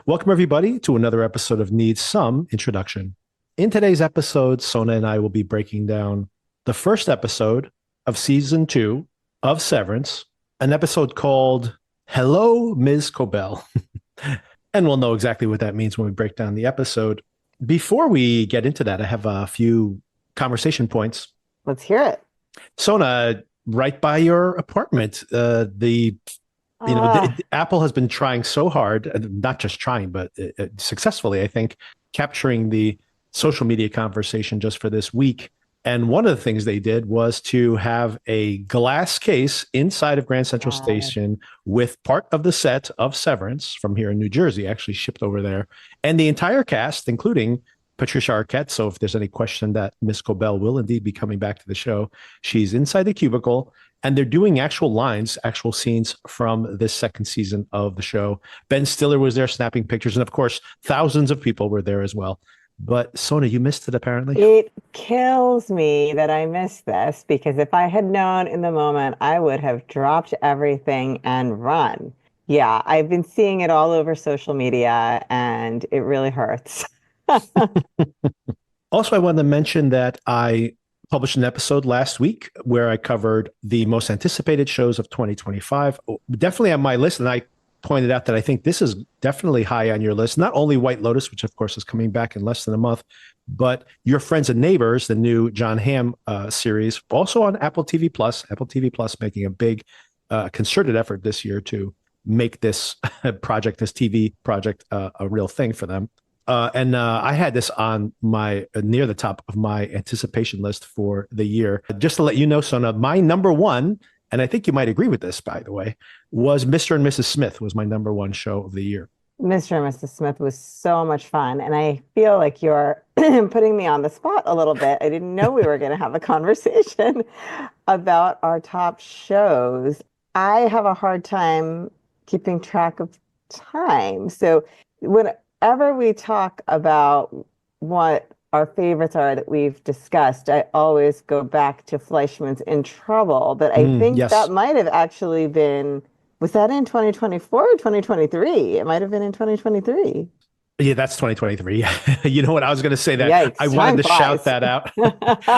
Welcome, everybody, to another episode of Needs Some Introduction. In today's episode, Sona and I will be breaking down the first episode of season 2 of Severance, an episode called Hello, Ms. Cobell. And we'll know exactly what that means when we break down the episode. Before we get into that, I have a few conversation points. Let's hear it. Sona, right by your apartment, Apple has been trying so hard, not just trying, but successfully, I think, capturing the social media conversation just for this week. And one of the things they did was to have a glass case inside of Grand Central Station with part of the set of Severance from here in New Jersey, actually shipped over there, and the entire cast, including Patricia Arquette. So if there's any question that Miss Cobell will indeed be coming back to the show, she's inside the cubicle. And they're doing actual lines, actual scenes from this second season of the show. Ben Stiller was there snapping pictures. And of course, thousands of people were there as well. But Sona, you missed it apparently. It kills me that I missed this because if I had known in the moment, I would have dropped everything and run. Yeah, I've been seeing it all over social media and it really hurts. Also, I wanted to mention that I published an episode last week where I covered the most anticipated shows of 2025. Definitely on my list, and I pointed out that I think this is definitely high on your list. Not only White Lotus, which of course is coming back in less than a month, but Your Friends and Neighbors, the new John Hamm series, also on Apple TV Plus. Apple TV Plus making a big concerted effort this year to make this project, this TV project, a real thing for them. And I had this on my near the top of my anticipation list for the year. Just to let you know, Sona, my number one, and I think you might agree with this, by the way, was Mr. and Mrs. Smith was my number one show of the year. Mr. and Mrs. Smith was so much fun. And I feel like you're putting me on the spot a little bit. I didn't know we were going to have a conversation about our top shows. I have a hard time keeping track of time. So whenever we talk about what our favorites are that we've discussed, I always go back to Fleischman's In Trouble, but I think yes. that might have actually been, was that in 2024 or 2023? It might have been in 2023. Yeah, that's 2023. You know what? I was going to say that. Yikes, I wanted to shout that out.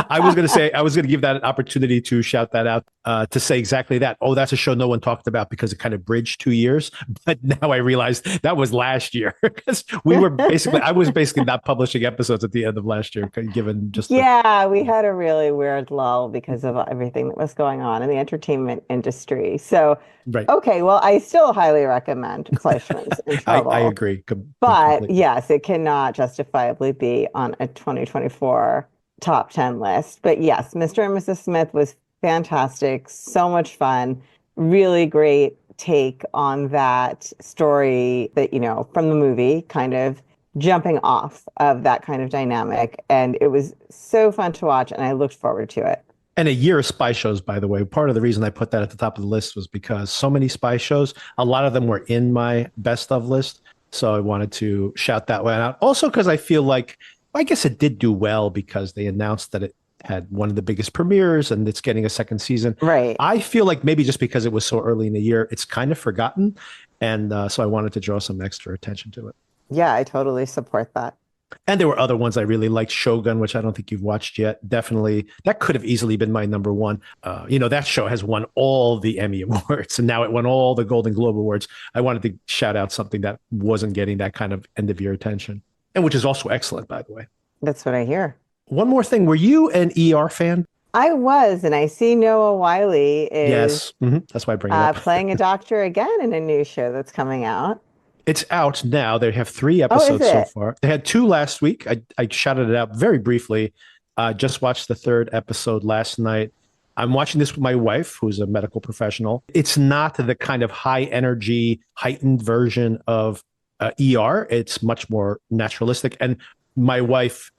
I was going to give that an opportunity to shout that out, to say exactly that. Oh, that's a show no one talked about because it kind of bridged 2 years. But now I realized that was last year because I was basically not publishing episodes at the end of last year, given just. We had a really weird lull because of everything that was going on in the entertainment industry. So, right. Okay, well, I still highly recommend Fleischman's In Trouble. I agree. But yes, it cannot justifiably be on a 2024 top 10 list. But yes, Mr. and Mrs. Smith was fantastic. So much fun. Really great take on that story that, from the movie, kind of jumping off of that kind of dynamic. And it was so fun to watch, and I looked forward to it. And a year of spy shows, by the way. Part of the reason I put that at the top of the list was because so many spy shows, a lot of them were in my best of list. So I wanted to shout that one out. Also, because I feel like, I guess it did do well because they announced that it had one of the biggest premieres and it's getting a second season. Right. I feel like maybe just because it was so early in the year, it's kind of forgotten. And so I wanted to draw some extra attention to it. Yeah, I totally support that. And there were other ones I really liked. Shogun, which I don't think you've watched yet. Definitely, that could have easily been my number one. That show has won all the Emmy Awards, and now it won all the Golden Globe Awards. I wanted to shout out something that wasn't getting that kind of end-of-year attention, and which is also excellent, by the way. That's what I hear. One more thing. Were you an ER fan? I was, and I see Noah Wyle is That's why I bring it up. playing a doctor again in a new show that's coming out. It's out now. They have 3 episodes so far. They had 2 last week. I shouted it out very briefly. Just watched the 3rd episode last night. I'm watching this with my wife, who's a medical professional. It's not the kind of high energy, heightened version of ER. It's much more naturalistic. And my wife,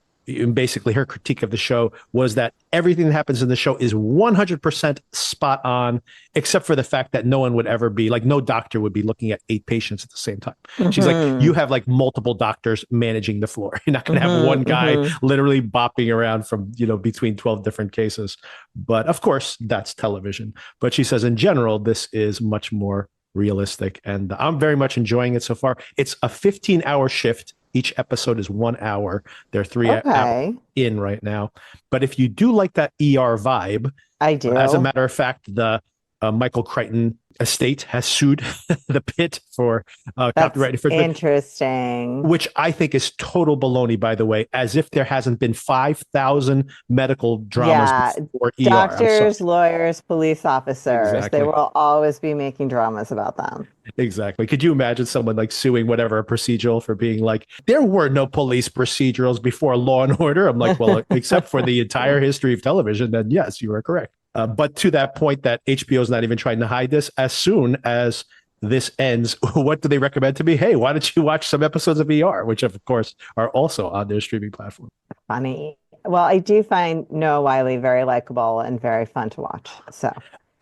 basically her critique of the show was that everything that happens in the show is 100% spot on, except for the fact that no one would ever be like, no doctor would be looking at 8 patients at the same time. She's like, you have like multiple doctors managing the floor. You're not going to have one guy literally bopping around from, between 12 different cases. But of course, that's television. But she says in general, this is much more realistic. And I'm very much enjoying it so far. It's a 15-hour shift. Each episode is 1 hour. They're 3 hours Okay. in right now. But if you do like that ER vibe, I as a do. matter of fact, the Michael Crichton estate has sued the pit for That's copyright infringement, interesting. which I think is total baloney, by the way, as if there hasn't been 5,000 medical dramas Yeah. before ER. I'm sorry. Doctors, lawyers, police officers, they Exactly. will always be making dramas about them. Exactly. Could you imagine someone like suing whatever a procedural for being like, there were no police procedurals before Law and Order? I'm like, well, except for the entire history of television, then yes, you are correct. But to that point, that HBO is not even trying to hide this. As soon as this ends, what do they recommend to me? Hey, why don't you watch some episodes of ER, which of course are also on their streaming platform. Funny. Well, I do find Noah Wiley very likable and very fun to watch. So,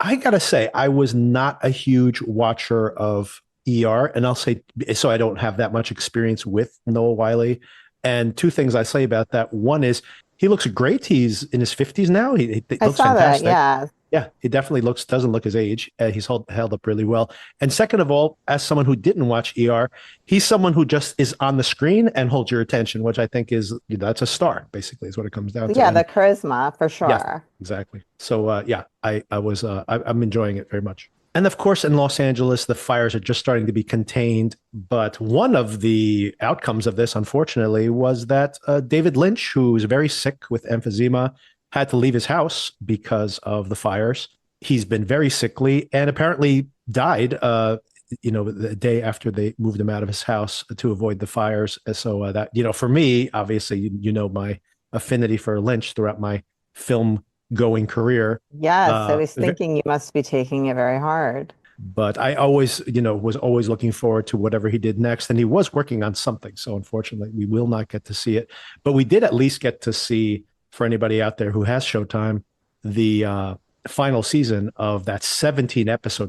I gotta say, I was not a huge watcher of ER, and I'll say so. I don't have that much experience with Noah Wiley. And two things I say about that: one is he looks great. He's in his 50s now. He I looks saw that. fantastic. Yeah. Yeah, he definitely doesn't look his age. He's held up really well. And second of all, as someone who didn't watch ER, he's someone who just is on the screen and holds your attention, which I think is, that's a star, basically, is what it comes down to. Yeah, And the charisma for yes, sure. exactly. So yeah, I'm enjoying it very much. And of course, in Los Angeles, the fires are just starting to be contained. But one of the outcomes of this, unfortunately, was that David Lynch, who was very sick with emphysema, had to leave his house because of the fires. He's been very sickly and apparently died, the day after they moved him out of his house to avoid the fires. So that, for me, obviously, my affinity for Lynch throughout my film going career. Yes, I was thinking you must be taking it very hard. But I always, was always looking forward to whatever he did next. And he was working on something. So unfortunately, we will not get to see it. But we did at least get to see, for anybody out there who has Showtime, the final season of that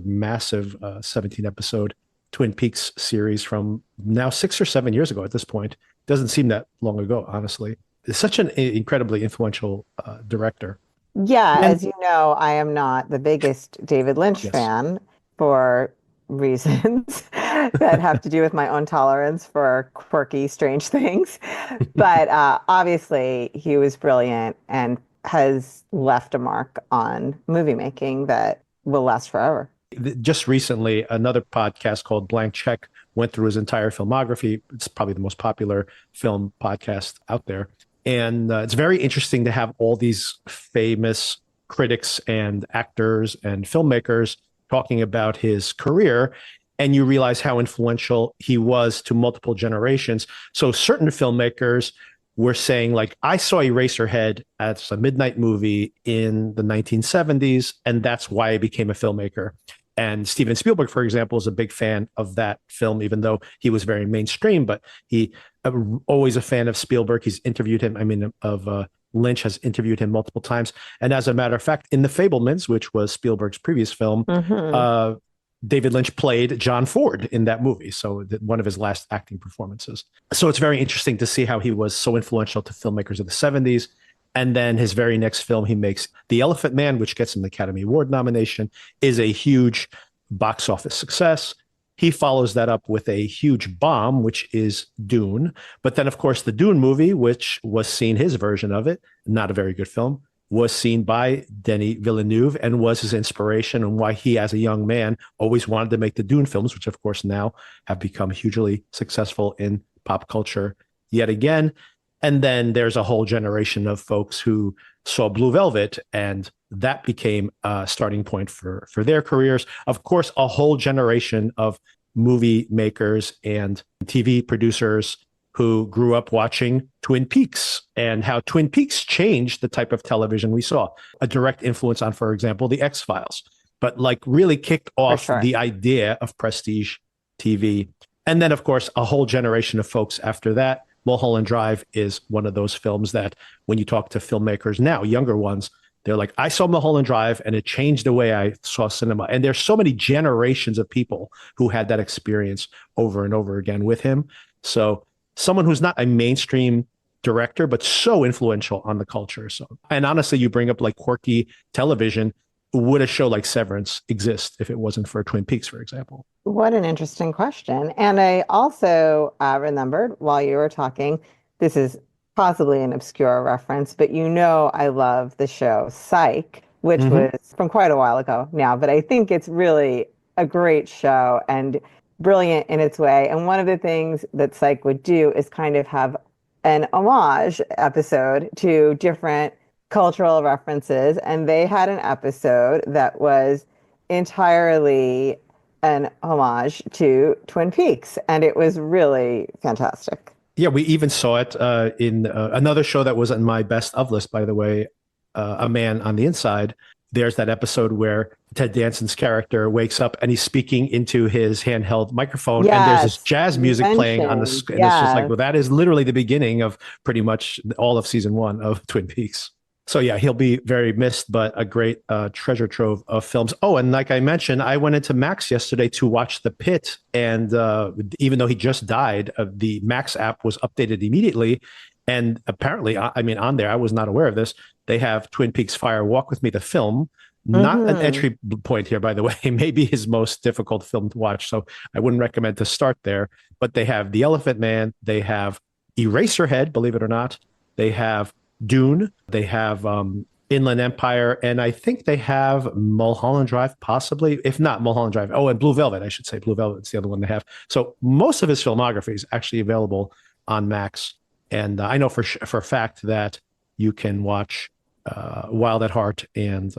massive 17 episode Twin Peaks series from now 6 or 7 years ago at this point. Doesn't seem that long ago, honestly. It's such an incredibly influential director. Yeah, And as you know, I am not the biggest David Lynch yes, fan for reasons that have to do with my own tolerance for quirky, strange things. But obviously, he was brilliant and has left a mark on movie making that will last forever. just recently, another podcast called Blank Check went through his entire filmography. It's probably the most popular film podcast out there. And it's very interesting to have all these famous critics and actors and filmmakers talking about his career. And you realize how influential he was to multiple generations. So certain filmmakers were saying, like, I saw Eraserhead as a midnight movie in the 1970s, and that's why I became a filmmaker. And Steven Spielberg, for example, is a big fan of that film, even though he was very mainstream, but he always a fan of Spielberg. He's interviewed him. Lynch has interviewed him multiple times. And as a matter of fact, in The Fabelmans, which was Spielberg's previous film, David Lynch played John Ford in that movie. So one of his last acting performances. So it's very interesting to see how he was so influential to filmmakers of the 70s. And then his very next film he makes, The Elephant Man, which gets him the Academy Award nomination, is a huge box office success. He follows that up with a huge bomb, which is Dune. But then, of course, the Dune movie, which was seen, his version of it, not a very good film, was seen by Denis Villeneuve and was his inspiration and why he, as a young man, always wanted to make the Dune films, which, of course, now have become hugely successful in pop culture yet again. And then there's a whole generation of folks who saw Blue Velvet, and that became a starting point for their careers. Of course, a whole generation of movie makers and TV producers who grew up watching Twin Peaks and how Twin Peaks changed the type of television we saw. A direct influence on, for example, The X-Files, but like really kicked off the idea of prestige TV. And then, of course, a whole generation of folks after that. Mulholland Drive is one of those films that when you talk to filmmakers now, younger ones, they're like, I saw Mulholland Drive and it changed the way I saw cinema. And there's so many generations of people who had that experience over and over again with him. So someone who's not a mainstream director, but so influential on the culture. So, and honestly, you bring up like quirky television. would a show like Severance exist if it wasn't for Twin Peaks, for example? What an interesting question. And I also remembered while you were talking, this is possibly an obscure reference, but I love the show Psych, which Hmm. was from quite a while ago now, but I think it's really a great show and brilliant in its way. And one of the things that Psych would do is kind of have an homage episode to different cultural references. And they had an episode that was entirely an homage to Twin Peaks, and it was really fantastic. Yeah, we even saw it in another show that was on my best of list, by the way, A Man on the Inside. There's that episode where Ted Danson's character wakes up and he's speaking into his handheld microphone, and there's this Yes, jazz you music playing on the mentioned, and it's just like, yes, well, that is literally the beginning of pretty much all of season one of Twin Peaks. So yeah, he'll be very missed, but a great treasure trove of films. Oh, and like I mentioned, I went into Max yesterday to watch The Pit, and even though he just died, the Max app was updated immediately, and apparently, I mean, on there, I was not aware of this. They have Twin Peaks Fire Walk with Me, the film. Not an hmm entry point here, by the way. Maybe his most difficult film to watch, so I wouldn't recommend to start there. But they have The Elephant Man, they have Eraserhead, believe it or not. They have Dune. They have Inland Empire, and I think they have Mulholland Drive, possibly. If not Mulholland Drive, oh, and Blue Velvet, I should say. Blue Velvet's the other one they have. So most of his filmography is actually available on Max, and I know for a fact that you can watch Wild at Heart and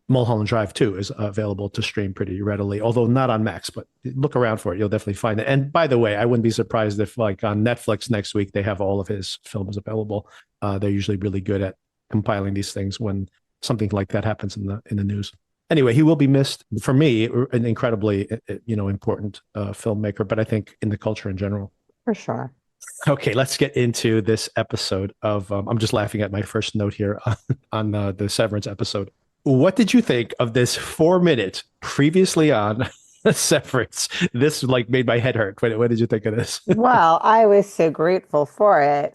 Mulholland Drive too is available to stream pretty readily, although not on Max, but look around for it. You'll definitely find it. And by the way, I wouldn't be surprised if like on Netflix next week, they have all of his films available. They're usually really good at compiling these things when something like that happens in the news. Anyway, he will be missed. For me, an incredibly important filmmaker, but I think in the culture in general. for sure. Okay, let's get into this episode of. I'm just laughing at my first note here on the Severance episode. What did you think of this 4 minute previously on Severance? This like made my head hurt. What did you think of this? Well, I was so grateful for it.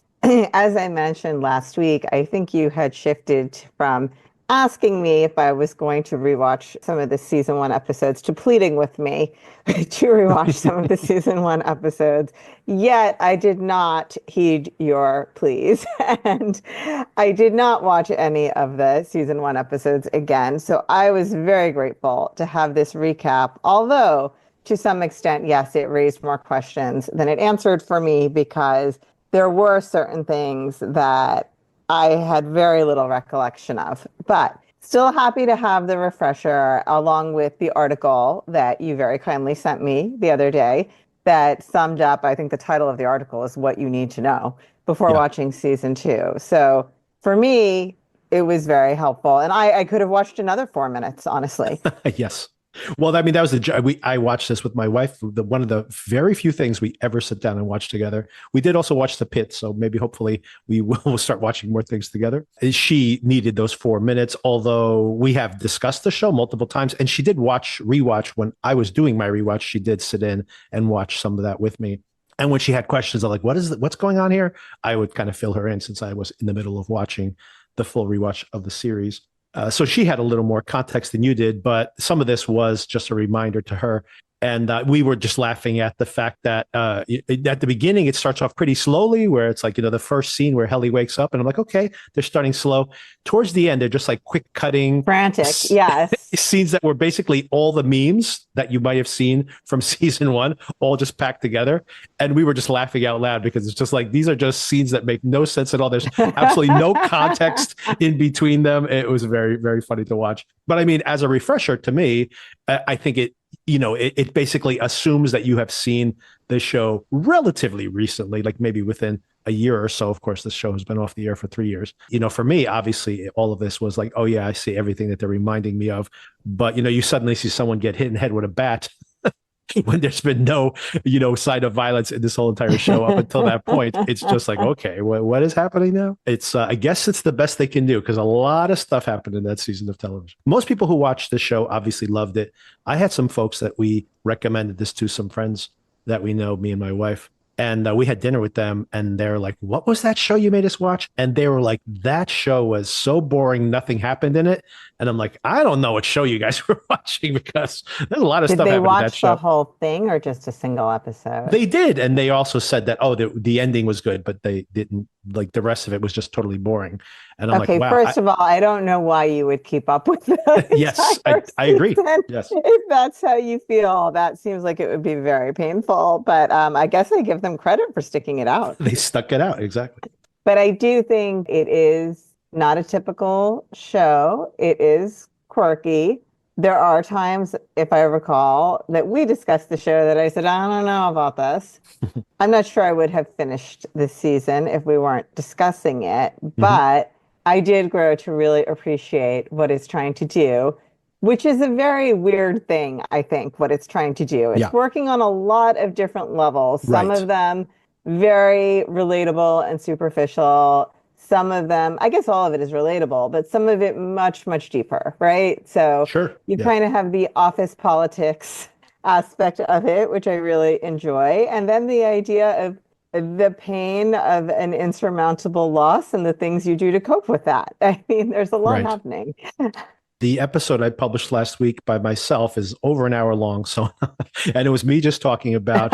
As I mentioned last week, I think you had shifted from asking me if I was going to rewatch some of the season one episodes to pleading with me to rewatch some of the season one episodes. Yet I did not heed your pleas. And I did not watch any of the season one episodes again. So I was very grateful to have this recap, although to some extent, yes, it raised more questions than it answered for me because there were certain things that I had very little recollection of, but still happy to have the refresher along with the article that you very kindly sent me the other day that summed up, I think the title of the article is What You Need to Know before Yeah. watching season two. So for me, it was very helpful. And I could have watched another 4 minutes, honestly. Yes. Well, I mean, that was I watched this with my wife. One of the very few things we ever sit down and watch together. We did also watch The Pit, so maybe hopefully we will start watching more things together. She needed those 4 minutes, although we have discussed the show multiple times, and she did rewatch when I was doing my rewatch. She did sit in and watch some of that with me. And when she had questions of like, what's going on here? I would kind of fill her in since I was in the middle of watching the full rewatch of the series. So she had a little more context than you did, but some of this was just a reminder to her. And we were just laughing at the fact that at the beginning, it starts off pretty slowly, where it's like, the first scene where Helly wakes up, and I'm like, okay, they're starting slow. Towards the end, they're just like quick cutting Frantic, yes. scenes that were basically all the memes that you might have seen from season one, all just packed together. And we were just laughing out loud because it's just like, these are just scenes that make no sense at all. There's absolutely no context in between them. It was very, very funny to watch. But I mean, as a refresher to me, I think it basically assumes that you have seen the show relatively recently, like maybe within a year or so. Of course, this show has been off the air for 3 years. For me, obviously, all of this was like, oh yeah, I see everything that they're reminding me of. But, you suddenly see someone get hit in the head with a bat when there's been no, sign of violence in this whole entire show up until that point. It's just like, okay, what is happening now? It's, I guess it's the best they can do because a lot of stuff happened in that season of television. Most people who watched the show obviously loved it. I had some folks that we recommended this to, some friends that we know, me and my wife. And we had dinner with them and they're like, what was that show you made us watch? And they were like, that show was so boring. Nothing happened in it. And I'm like, I don't know what show you guys were watching because there's a lot of Did stuff they happening in that watch the show. whole thing or just a single episode? They did. And they also said that, oh, the ending was good, but they didn't like the rest of it was just totally boring. And I'm like, Okay, wow. first of all, I don't know why you would keep up with the Yes, entire I agree. season. Yes. If that's how you feel, that seems like it would be very painful. But I guess I give them credit for sticking it out. They stuck it out. Exactly. But I do think it is not a typical show. It is quirky. There are times, if I recall, that we discussed the show that I said, I don't know about this. I'm not sure I would have finished this season if we weren't discussing it, but I did grow to really appreciate what it's trying to do, which is a very weird thing, I think, what it's trying to do. It's Yeah. working on a lot of different levels, some Right. of them very relatable and superficial. Some of them, I guess all of it is relatable, but some of it much, much deeper, right? So Sure. you Yeah. kind of have the office politics aspect of it, which I really enjoy. And then the idea of the pain of an insurmountable loss and the things you do to cope with that. I mean, there's a lot Right. happening. The episode I published last week by myself is over an hour long. So, and it was me just talking about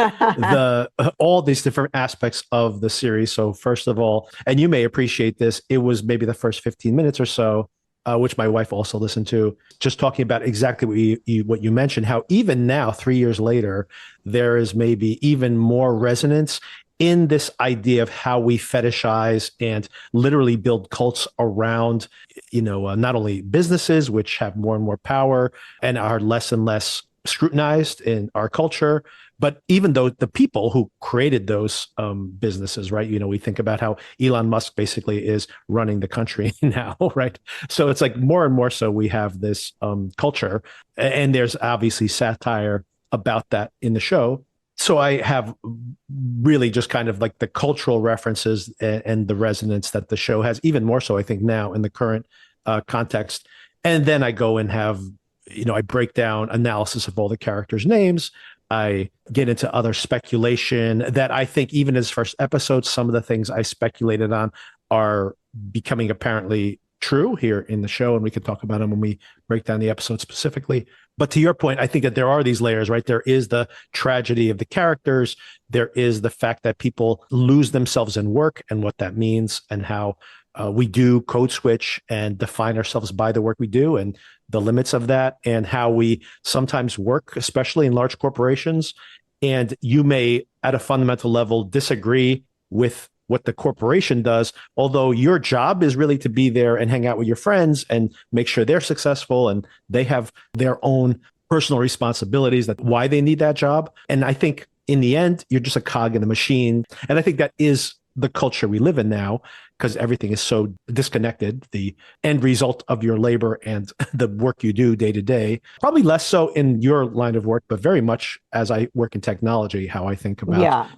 all these different aspects of the series. So first of all, and you may appreciate this, it was maybe the first 15 minutes or so, which my wife also listened to, just talking about exactly what you mentioned, how even now, 3 years later, there is maybe even more resonance in this idea of how we fetishize and literally build cults around, not only businesses, which have more and more power and are less and less scrutinized in our culture, but even though the people who created those businesses, right? We think about how Elon Musk basically is running the country now, right? So it's like more and more so we have this culture, and there's obviously satire about that in the show. So I have really just kind of like the cultural references and the resonance that the show has, even more so, I think, now in the current context. And then I go and have, I break down analysis of all the characters' names. I get into other speculation that I think even as first episodes, some of the things I speculated on are becoming apparently true here in the show. And we can talk about them when we break down the episode specifically. But to your point, I think that there are these layers, right? There is the tragedy of the characters. There is the fact that people lose themselves in work and what that means, and how we do code switch and define ourselves by the work we do and the limits of that, and how we sometimes work, especially in large corporations. And you may, at a fundamental level, disagree with what the corporation does, although your job is really to be there and hang out with your friends and make sure they're successful and they have their own personal responsibilities, that why they need that job. And I think in the end, you're just a cog in the machine. And I think that is the culture we live in now, because everything is so disconnected, the end result of your labor and the work you do day to day. Probably less so in your line of work, but very much as I work in technology, how I think about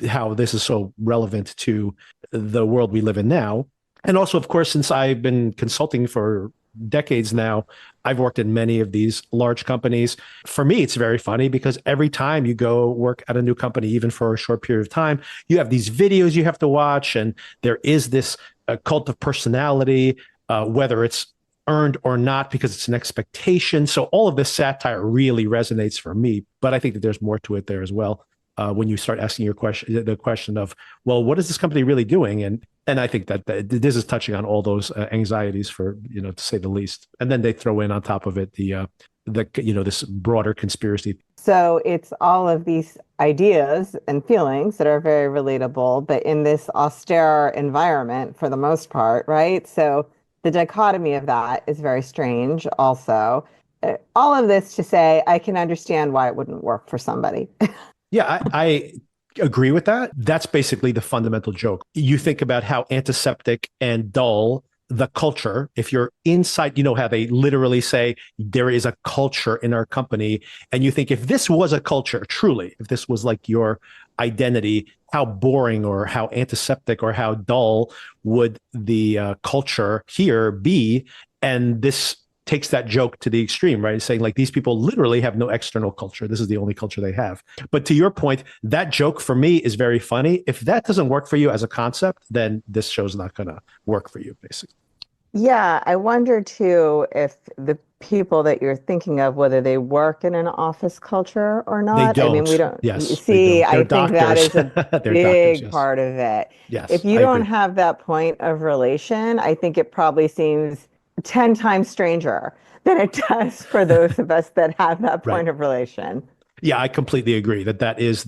how this is so relevant to the world we live in now. And also, of course, since I've been consulting for decades now, I've worked in many of these large companies. For me, it's very funny because every time you go work at a new company, even for a short period of time, you have these videos you have to watch, and there is this cult of personality, whether it's earned or not, because it's an expectation. So all of this satire really resonates for me, but I think that there's more to it there as well. When you start asking the question of, well, what is this company really doing? And I think that this is touching on all those anxieties, for, to say the least. And then they throw in on top of it the this broader conspiracy. So it's all of these ideas and feelings that are very relatable, but in this austere environment for the most part, right? So the dichotomy of that is very strange also. All of this to say, I can understand why it wouldn't work for somebody. Yeah, I agree with that. That's basically the fundamental joke. You think about how antiseptic and dull the culture, if you're inside, how they literally say there is a culture in our company. And you think, if this was a culture, truly, if this was like your identity, how boring or how antiseptic or how dull would the culture here be? And this takes that joke to the extreme, right? Saying like, these people literally have no external culture. This is the only culture they have. But to your point, that joke for me is very funny. If that doesn't work for you as a concept, then this show's not going to work for you, basically. Yeah, I wonder too if the people that you're thinking of, whether they work in an office culture or They not. I mean, we don't. don't you Yes, they see, don't. They're I think that doctors. is a They're doctors. big Yes. part of it. Yes, If you I don't agree. have that point of relation, I think it probably seems 10 times stranger than it does for those of us that have that Right. point of relation. Yeah, I completely agree that that is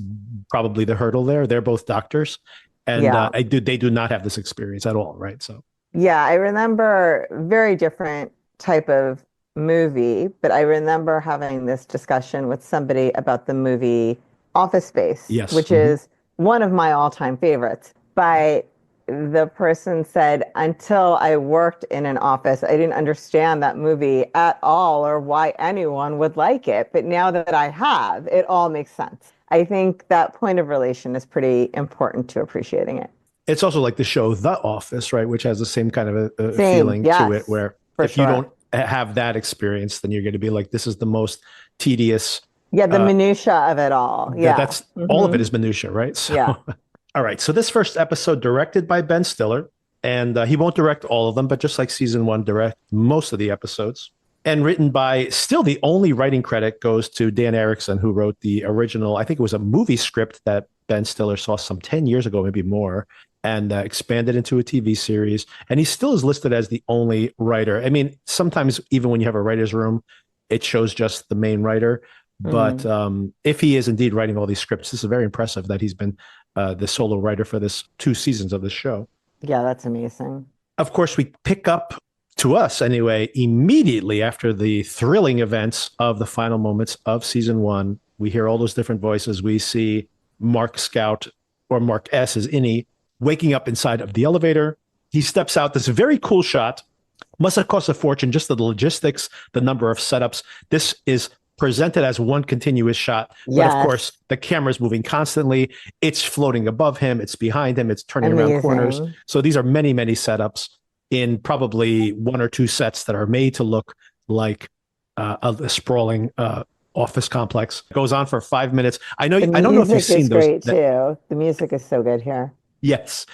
probably the hurdle there. They're both doctors, and Yeah. they do not have this experience at all, right? So Yeah, I remember very different type of movie, but I remember having this discussion with somebody about the movie Office Space, yes. which is one of my all-time favorites. But the person said, until I worked in an office, I didn't understand that movie at all or why anyone would like it. But now that I have, it all makes sense. I think that point of relation is pretty important to appreciating it. It's also like the show The Office, right? Which has the same kind of a Same, feeling to it, yes, where for if you sure. don't have that experience, then you're going to be like, this is the most tedious. Yeah, the Uh, minutia of it all. Yeah. that's all of it Hmm. is minutia, right? So, Yeah. all right. So this first episode, directed by Ben Stiller, and he won't direct all of them, but just like season one, direct most of the episodes. And written by, still the only writing credit goes to Dan Erickson, who wrote the original. I think it was a movie script that Ben Stiller saw some 10 years ago, maybe more, and expanded into a TV series. And he still is listed as the only writer. I mean, sometimes even when you have a writer's room, it shows just the main writer. But Hmm. if he is indeed writing all these scripts, this is very impressive that he's been the solo writer for this two seasons of the show. Yeah, that's amazing. Of course, we pick up to us anyway immediately after the thrilling events of the final moments of season one. We hear all those different voices. We see Mark Scout, or Mark S as Innie, waking up inside of the elevator. He steps out. This very cool shot. Must have cost a fortune, just the logistics, the number of setups. This is presented as one continuous shot, but of Yes. course the camera is moving constantly. It's floating above him, it's behind him, it's turning around corners. Amazing. So these are many, many setups in probably one or two sets that are made to look like a sprawling office complex. It goes on for 5 minutes. The I don't know if you've music is seen those. great too. The music is so good here. Yes,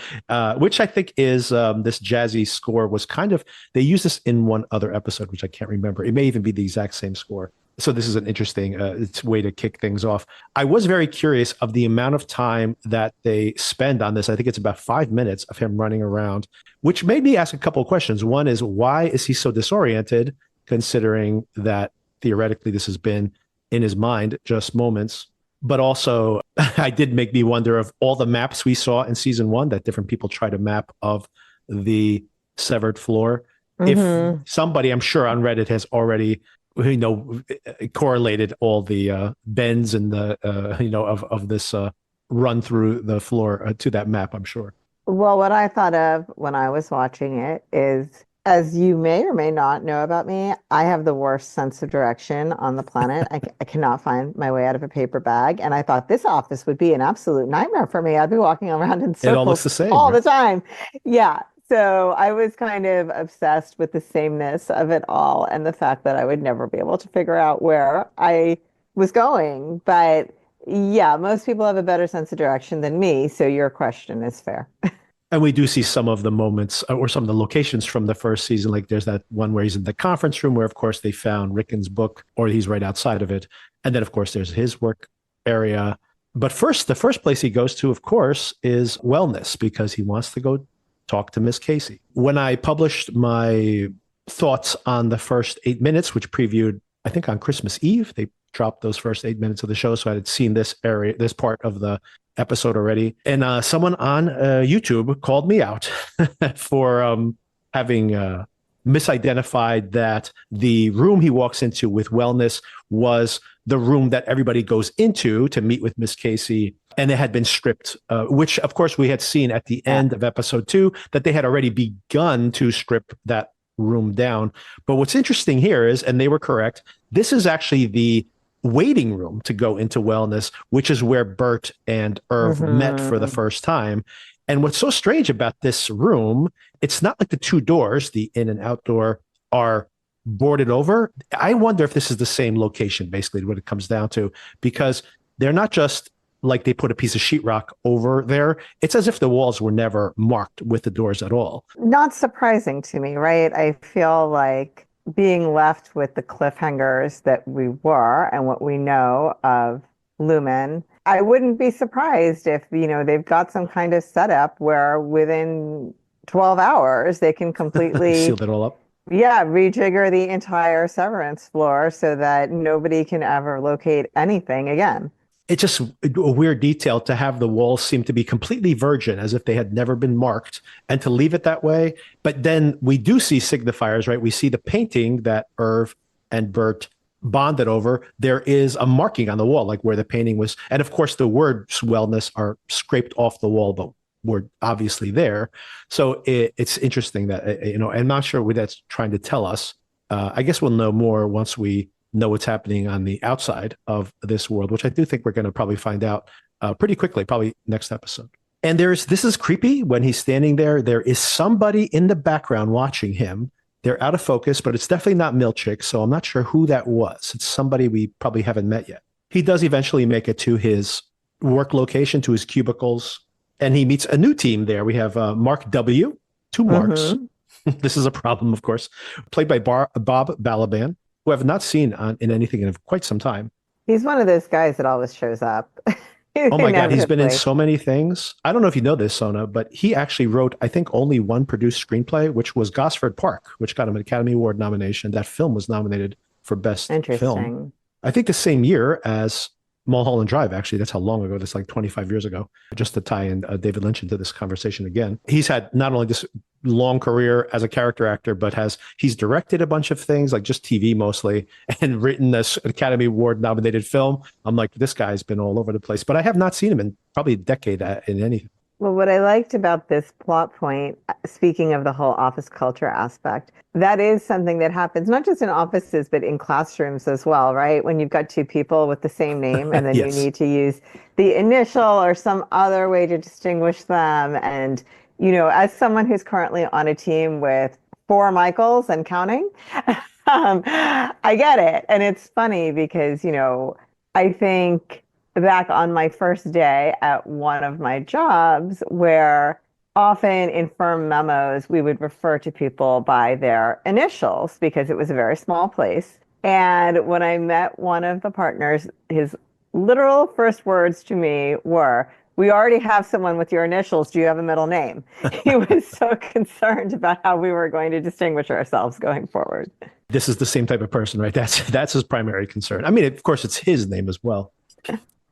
which I think is this jazzy score was kind of, they used this in one other episode, which I can't remember. It may even be the exact same score. So this is an interesting way to kick things off. I was very curious of the amount of time that they spend on this. I think it's about 5 minutes of him running around, which made me ask a couple of questions. One is, why is he so disoriented, considering that theoretically this has been in his mind just moments? But also, I did make me wonder of all the maps we saw in season one that different people try to map of the severed floor. If Hmm. somebody, I'm sure on Reddit has already, correlated all the bends and the, of this run through the floor to that map, I'm sure. Well, what I thought of when I was watching it is, as you may or may not know about me, I have the worst sense of direction on the planet. I cannot find my way out of a paper bag. And I thought this office would be an absolute nightmare for me. I'd be walking around in It all looks circles the same, all right? the time. Yeah. So I was kind of obsessed with the sameness of it all and the fact that I would never be able to figure out where I was going. But yeah, most people have a better sense of direction than me. So your question is fair. And we do see some of the moments or some of the locations from the first season. Like there's that one where he's in the conference room where, of course, they found Rickon's book, or he's right outside of it. And then, of course, there's his work area. But first, the first place he goes to, of course, is wellness, because he wants to go talk to Miss Casey. When I published my thoughts on the first 8 minutes, which previewed, I think, on Christmas Eve, they dropped those first 8 minutes of the show. So I had seen this area, this part of the episode already. And someone on YouTube called me out for having misidentified that the room he walks into with wellness was the room that everybody goes into to meet with Miss Casey. And it had been stripped, which, of course, we had seen at the Yeah. end of episode 2 that they had already begun to strip that room down. But what's interesting here is, and they were correct, this is actually the waiting room to go into wellness, which is where Bert and Irv met for the Hmm. first time. And what's so strange about this room, it's not like the two doors, the in and outdoor, are boarded over. I wonder if this is the same location, basically, what it comes down to, because they're not just like they put a piece of sheetrock over there. It's as if the walls were never marked with the doors at all. Not surprising to me, right? I feel like being left with the cliffhangers that we were and what we know of Lumen, I wouldn't be surprised if, they've got some kind of setup where within 12 hours they can completely, Sealed it all up. yeah, rejigger the entire Severance floor so that nobody can ever locate anything again. It's just a weird detail to have the walls seem to be completely virgin, as if they had never been marked, and to leave it that way. But then we do see signifiers, right? We see the painting that Irv and Bert bonded over. There is a marking on the wall, like where the painting was. And of course, the words wellness are scraped off the wall, but were obviously there. So it's interesting that, I'm not sure what that's trying to tell us. I guess we'll know more once we know what's happening on the outside of this world, which I do think we're going to probably find out pretty quickly, probably next episode. And this is creepy when he's standing there. There is somebody in the background watching him. They're out of focus, but it's definitely not Milchik. So I'm not sure who that was. It's somebody we probably haven't met yet. He does eventually make it to his work location, to his cubicles, and he meets a new team there. We have Mark W., two Marks. Mm-hmm. This is a problem, of course, played by Bob Balaban, who I've not seen in anything in quite some time. He's one of those guys that always shows up. Oh my God, he's been in so many things. I don't know if you know this, Sona, but he actually wrote, I think, only one produced screenplay, which was Gosford Park, which got him an Academy Award nomination. That film was nominated for Best Film. I think the same year as Mulholland Drive, actually. That's how long ago. That's like 25 years ago. Just to tie in David Lynch into this conversation again. He's had not only this long career as a character actor, but he's directed a bunch of things, like just TV mostly, and written this Academy Award nominated film. I'm like, this guy's been all over the place, but I have not seen him in probably a decade in anything. Well, what I liked about this plot point, speaking of the whole office culture aspect, that is something that happens not just in offices, but in classrooms as well, right? When you've got two people with the same name and then yes. You need to use the initial or some other way to distinguish them. And, as someone who's currently on a team with 4 Michaels and counting, I get it. And it's funny because, I think back on my first day at one of my jobs, where often in firm memos, we would refer to people by their initials because it was a very small place. And when I met one of the partners, his literal first words to me were, "We already have someone with your initials. Do you have a middle name?" He was so concerned about how we were going to distinguish ourselves going forward. This is the same type of person, right? That's his primary concern. I mean, of course, it's his name as well.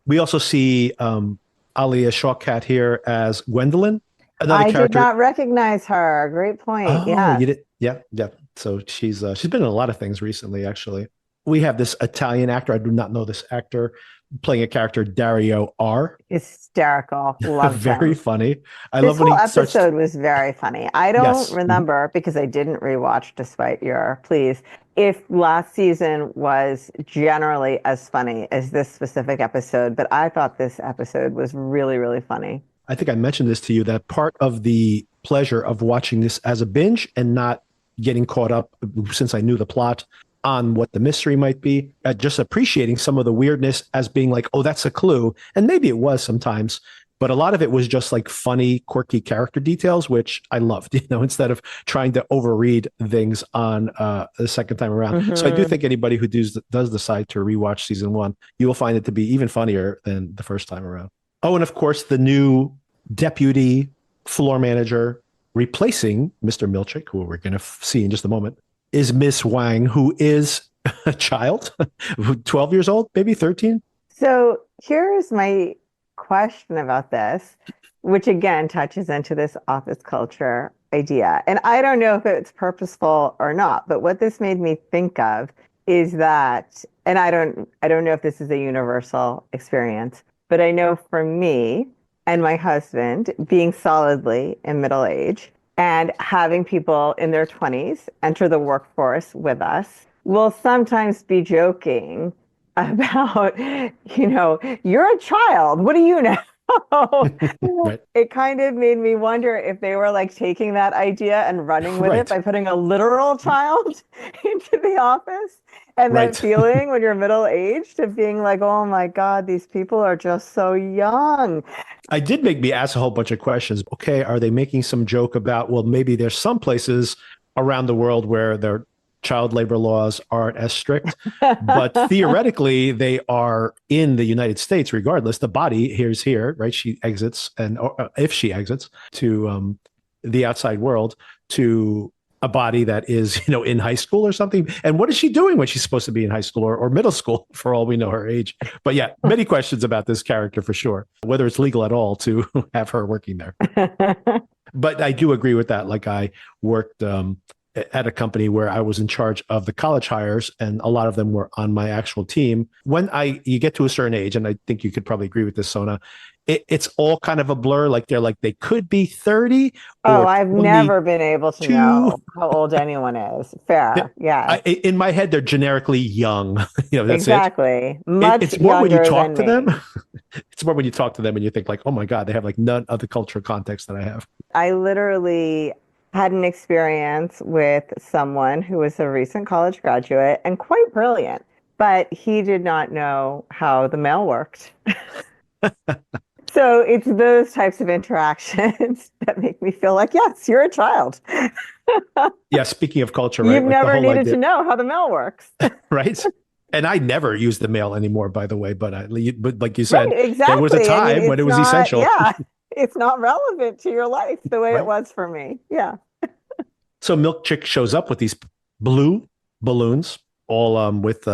We also see Alia Shawkat here as Gwendolyn. I did not recognize her. Great point. Oh, yeah. You did? Yeah. So she's been in a lot of things recently, actually. We have this Italian actor. I do not know this actor playing a character, Dario R. Hysterical. Love Very funny. I this love when whole he episode was very funny. I don't remember because I didn't rewatch despite your pleas. If last season was generally as funny as this specific episode, but I thought this episode was really, really funny. I think I mentioned this to you, that part of the pleasure of watching this as a binge and not getting caught up, since I knew the plot, on what the mystery might be, just appreciating some of the weirdness as being like, oh, that's a clue. And maybe it was sometimes, but a lot of it was just like funny, quirky character details, which I loved, instead of trying to overread things on the second time around. Mm-hmm. So I do think anybody who does decide to rewatch season 1, you will find it to be even funnier than the first time around. Oh, and of course, the new deputy floor manager replacing Mr. Milchik, who we're going to see in just a moment, is Miss Wang, who is a child, 12 years old, maybe 13. So here's my question about this, which again touches into this office culture idea. And I don't know if it's purposeful or not, but what this made me think of is that, and I don't know if this is a universal experience, but I know for me and my husband, being solidly in middle age and having people in their 20s enter the workforce with us, we'll sometimes be joking about, you're a child. What do you know? Oh, Right. it kind of made me wonder if they were like taking that idea and running with it Right. by putting a literal child into the office. And that Right. feeling when you're middle-aged of being like, oh my God, these people are just so young. I did make me ask a whole bunch of questions. Okay, are they making some joke about, well, maybe there's some places around the world where their child labor laws aren't as strict, but theoretically they are in the United States regardless. The body here's here, right? She exits, and if she exits to the outside world, to a body that is, in high school or something. And what is she doing when she's supposed to be in high school or middle school, for all we know her age? But yeah, many questions about this character for sure, whether it's legal at all to have her working there. But I do agree with that. Like, I worked at a company where I was in charge of the college hires, and a lot of them were on my actual team. When you get to a certain age, and I think you could probably agree with this, Sona, it's all kind of a blur. Like, they could be 30 Oh, or I've never been able to 22. know how old anyone is. Fair. Yes, In my head, they're generically young. That's it. exactly. Much It's more when you younger talk than to them. me. It's more when you talk to them and you think like, oh my God, they have like none of the cultural context that I have. I literally had an experience with someone who was a recent college graduate and quite brilliant, but he did not know how the mail worked. So it's those types of interactions that make me feel like, yes, you're a child. Yeah, speaking of culture, right? You've Like the never whole needed to idea, know how the mail works. right? And I never use the mail anymore, by the way. But like you Right, said, there was a exactly. I mean, time when it it's was not, essential, yeah, it's not relevant to your life the way it right? was for me. Yeah. So Milk shows up with these blue balloons, all with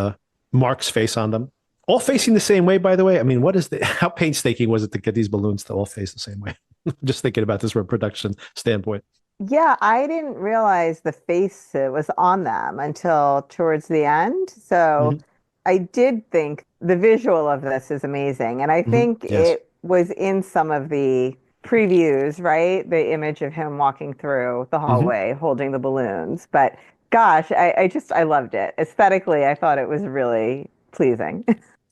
Mark's face on them, all facing the same way. By the way, I mean, how painstaking was it to get these balloons to all face the same way? Just thinking about this from a production standpoint. Yeah, I didn't realize the face was on them until towards the end. So Hmm. I did think the visual of this is amazing. And I Hmm. think Yes. it was in some of the previews, right? The image of him walking through the Hmm. hallway holding the balloons. But gosh, I loved it. Aesthetically, I thought it was really pleasing.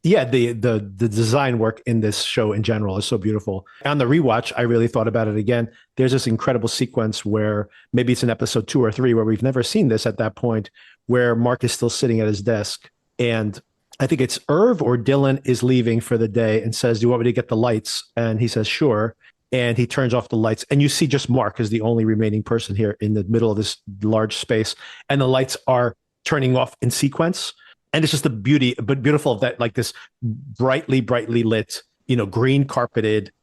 Yeah, the design work in this show in general is so beautiful. On the rewatch, I really thought about it again. There's this incredible sequence where maybe it's in episode 2 or 3 where we've never seen this at that point, where Mark is still sitting at his desk, and I think it's Irv or Dylan is leaving for the day and says, "Do you want me to get the lights?" And he says, "Sure." And he turns off the lights, and you see just Mark as the only remaining person here in the middle of this large space, and the lights are turning off in sequence, and it's just the beauty, but beautiful of that, like this brightly lit, green carpeted,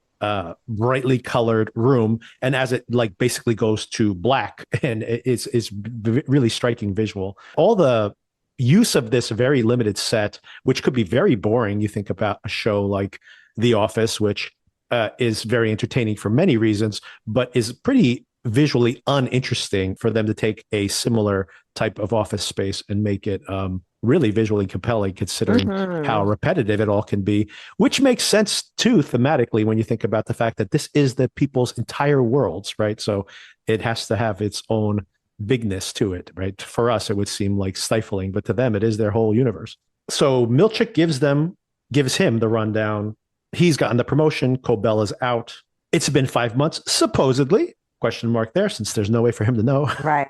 brightly colored room, and as it like basically goes to black, and it's really striking visual. All the use of this very limited set, which could be very boring. You think about a show like The Office, which is very entertaining for many reasons, but is pretty visually uninteresting. For them to take a similar type of office space and make it really visually compelling, considering how Hmm. repetitive it all can be, which makes sense too thematically when you think about the fact that this is the people's entire worlds, right? So it has to have its own bigness to it, right? For us, it would seem like stifling, but to them, it is their whole universe. So Milchik gives him the rundown. He's gotten the promotion. Cobell is out. It's been 5 months, supposedly. Question mark there, since there's no way for him to know. Right.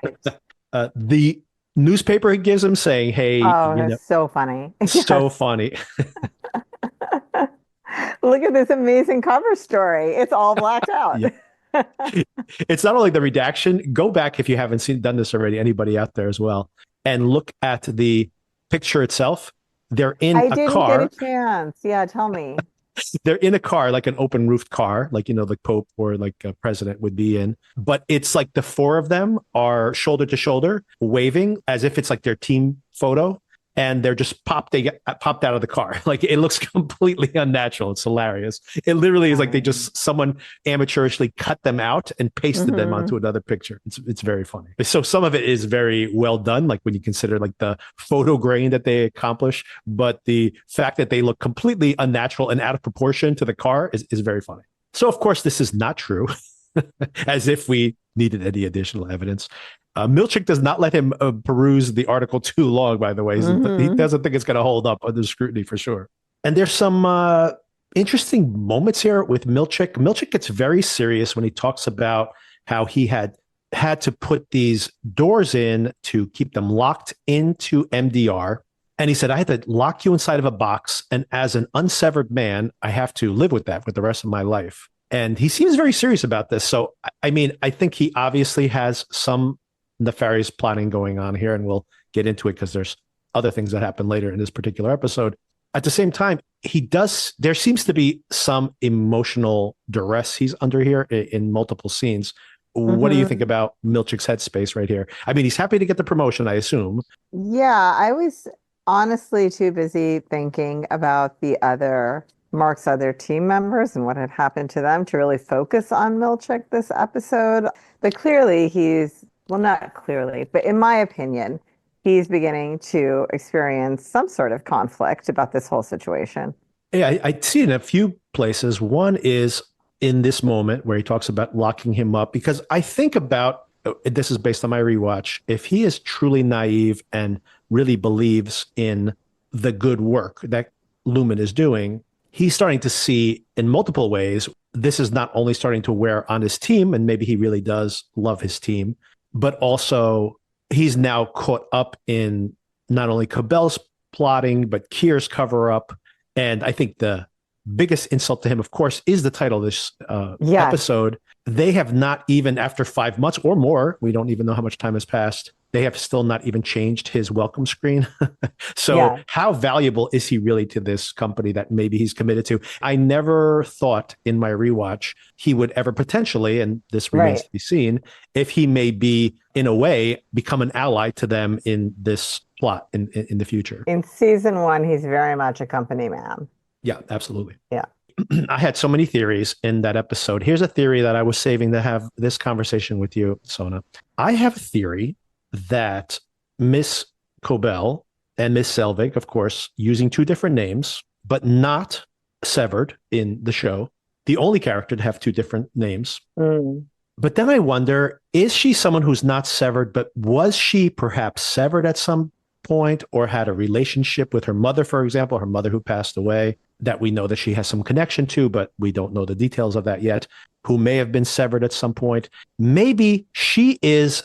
The newspaper he gives him saying, "Hey, Oh, that's so funny. so Yes. funny." Look at this amazing cover story. It's all blacked out. Yeah. It's not only the redaction. Go back if you haven't done this already, anybody out there as well, and look at the picture itself. They're in I a didn't get a car. chance. Yeah, tell me. They're in a car, like an open roofed car, like, the Pope or like a president would be in. But it's like the four of them are shoulder to shoulder, waving as if it's like their team photo. And they get popped out of the car. Like, it looks completely unnatural. It's hilarious. It literally is like someone amateurishly cut them out and pasted them Hmm. onto another picture. It's very funny. So some of it is very well done, like when you consider like the photo grain that they accomplish, but the fact that they look completely unnatural and out of proportion to the car is very funny. So of course this is not true, as if we needed any additional evidence. Milchik does not let him peruse the article too long, by the way. He Hmm. doesn't think it's going to hold up under scrutiny for sure. And there's some interesting moments here with Milchik. Milchik gets very serious when he talks about how he had to put these doors in to keep them locked into MDR. And he said, I had to lock you inside of a box. And as an unsevered man, I have to live with that for the rest of my life. And he seems very serious about this. So, I mean, I think he obviously has some nefarious plotting going on here, and we'll get into it because there's other things that happen later in this particular episode. At the same time, there seems to be some emotional duress he's under here in multiple scenes. What do you think about Milchik's headspace right here? I mean, he's happy to get the promotion, I assume. Yeah, I was honestly too busy thinking about Mark's other team members and what had happened to them to really focus on Milchik this episode. But clearly well, not clearly, but in my opinion, he's beginning to experience some sort of conflict about this whole situation. Yeah, I see it in a few places. One is in this moment where he talks about locking him up, because I think about, this is based on my rewatch, if he is truly naive and really believes in the good work that Lumen is doing, he's starting to see in multiple ways, this is not only starting to wear on his team, and maybe he really does love his team, but also he's now caught up in not only Cobell's plotting, but Kier's cover up. And I think the biggest insult to him, of course, is the title of this episode. They have not even, after 5 months or more, we don't even know how much time has passed, they have still not even changed his welcome screen. So how valuable is he really to this company that maybe he's committed to? I never thought in my rewatch he would ever potentially, and this remains to be seen, if he may be, in a way, become an ally to them in this plot in the future. In season 1, he's very much a company man. Yeah, absolutely. Yeah. I had so many theories in that episode. Here's a theory that I was saving to have this conversation with you, Sona. I have a theory that Miss Cobell and Miss Selvig, of course, using 2 different names, but not severed in the show, the only character to have 2 different names. But then I wonder, is she someone who's not severed, but was she perhaps severed at some point, or had a relationship with her mother, for example, her mother who passed away, that we know that she has some connection to, but we don't know the details of that yet, who may have been severed at some point. Maybe she is,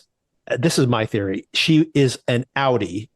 this is my theory, she is an outie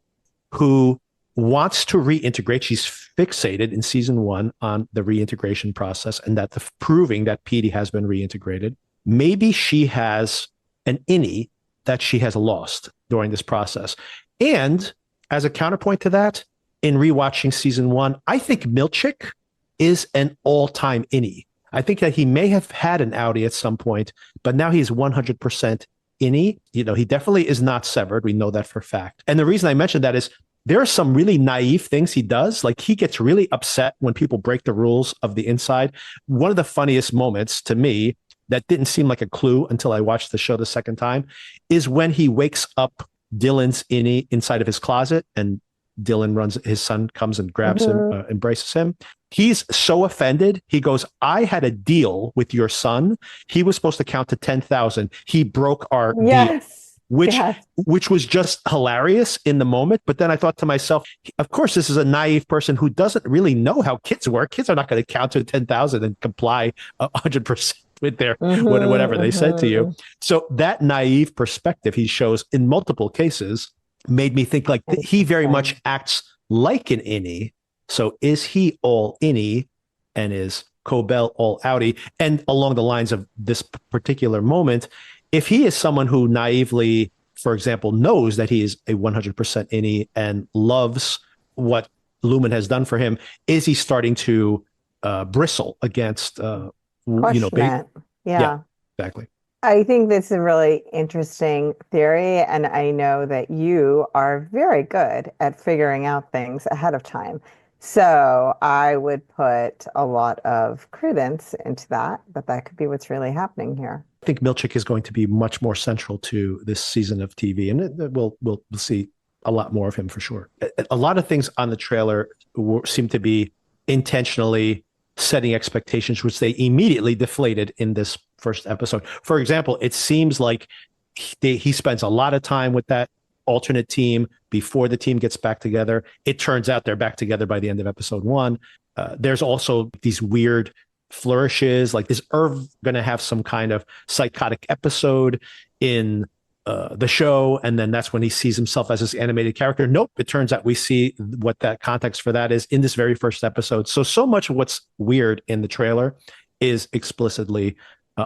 who wants to reintegrate. She's fixated in season 1 on the reintegration process and that proving that Petey has been reintegrated. Maybe she has an innie that she has lost during this process. And as a counterpoint to that, in rewatching season 1, I think Milchik is an all-time innie. I think that he may have had an outie at some point, but now he's 100% innie. You know, he definitely is not severed. We know that for a fact. And the reason I mentioned that is there are some really naive things he does. Like, he gets really upset when people break the rules of the inside. One of the funniest moments to me that didn't seem like a clue until I watched the show the second time is when he wakes up Dylan's innie inside of his closet, and his son comes and grabs him, embraces him. He's so offended. He goes, I had a deal with your son. He was supposed to count to 10,000. He broke our deal, which was just hilarious in the moment. But then I thought to myself, of course, this is a naive person who doesn't really know how kids work. Kids are not going to count to 10,000 and comply 100% with their whatever they said to you. So that naive perspective he shows in multiple cases made me think like he very much acts like an innie. So is he all innie and is Cobell all outie? And along the lines of this particular moment, if he is someone who naively, for example, knows that he is a 100% innie and loves what Lumen has done for him, is he starting to bristle against, yeah, exactly. I think this is a really interesting theory, and I know that you are very good at figuring out things ahead of time. So I would put a lot of credence into that could be what's really happening here. I think Milchik is going to be much more central to this season of TV, and we'll see a lot more of him for sure. A lot of things on the trailer seem to be intentionally setting expectations, which they immediately deflated in this first episode. For example, it seems like he spends a lot of time with that alternate team before the team gets back together. It turns out they're back together by the end of episode 1. There's also these weird flourishes. Like, is Irv going to have some kind of psychotic episode in the show? And then that's when he sees himself as this animated character. Nope. It turns out we see what that context for that is in this very first episode. So much of what's weird in the trailer is explicitly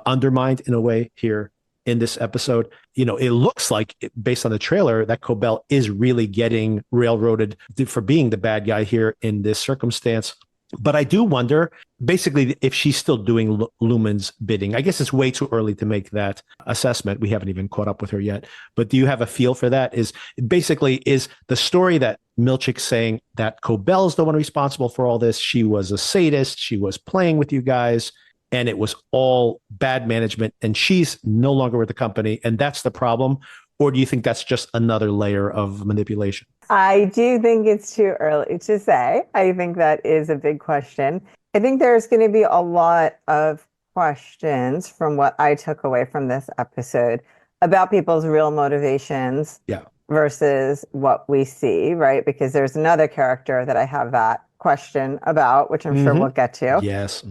undermined in a way here in this episode. It looks like, based on the trailer, that Cobell is really getting railroaded for being the bad guy here in this circumstance. But I do wonder, basically, if she's still doing Lumen's bidding. I guess it's way too early to make that assessment. We haven't even caught up with her yet. But do you have a feel for that? Is the story that Milchik's saying that Cobell's the one responsible for all this? She was a sadist. She was playing with you guys, and it was all bad management, and she's no longer with the company, and that's the problem? Or do you think that's just another layer of manipulation? I do think it's too early to say. I think that is a big question. I think there's going to be a lot of questions from what I took away from this episode about people's real motivations versus what we see, right? Because there's another character that I have that question about, which I'm sure we'll get to. Yes.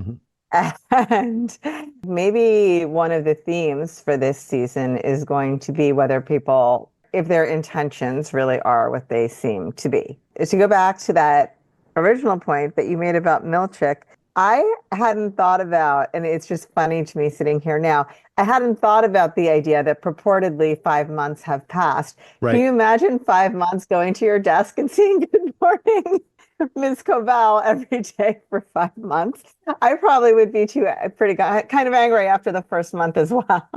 And maybe one of the themes for this season is going to be whether people, if their intentions really are what they seem to be. To go back to that original point that you made about Milchik, I hadn't thought about, and it's just funny to me sitting here now, I hadn't thought about the idea that purportedly 5 months have passed. Right. Can you imagine 5 months going to your desk and saying good morning, Ms. Cobell, every day for 5 months? I probably would be pretty kind of angry after the first month as well.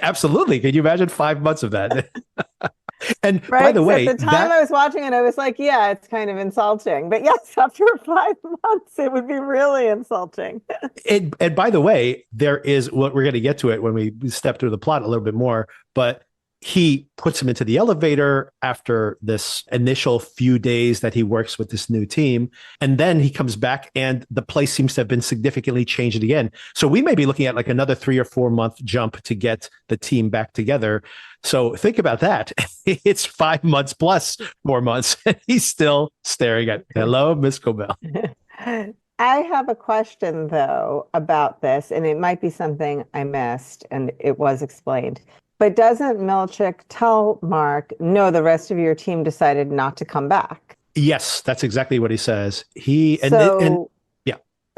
Absolutely. Can you imagine 5 months of that? And right? by the way, at the time I was watching it, I was like, yeah, it's kind of insulting. But yes, after 5 months, it would be really insulting. And by the way, there is what we're going to get to it when we step through the plot a little bit more, but he puts him into the elevator after this initial few days that he works with this new team. And then he comes back and the place seems to have been significantly changed again. So we may be looking at like another 3 or 4 month jump to get the team back together. So think about that. It's 5 months plus 4 months. And he's still staring at, hello, Miss Cobell. I have a question, though, about this, and it might be something I missed, and it was explained. But doesn't Milchik tell Mark, no, the rest of your team decided not to come back? Yes, that's exactly what he says. So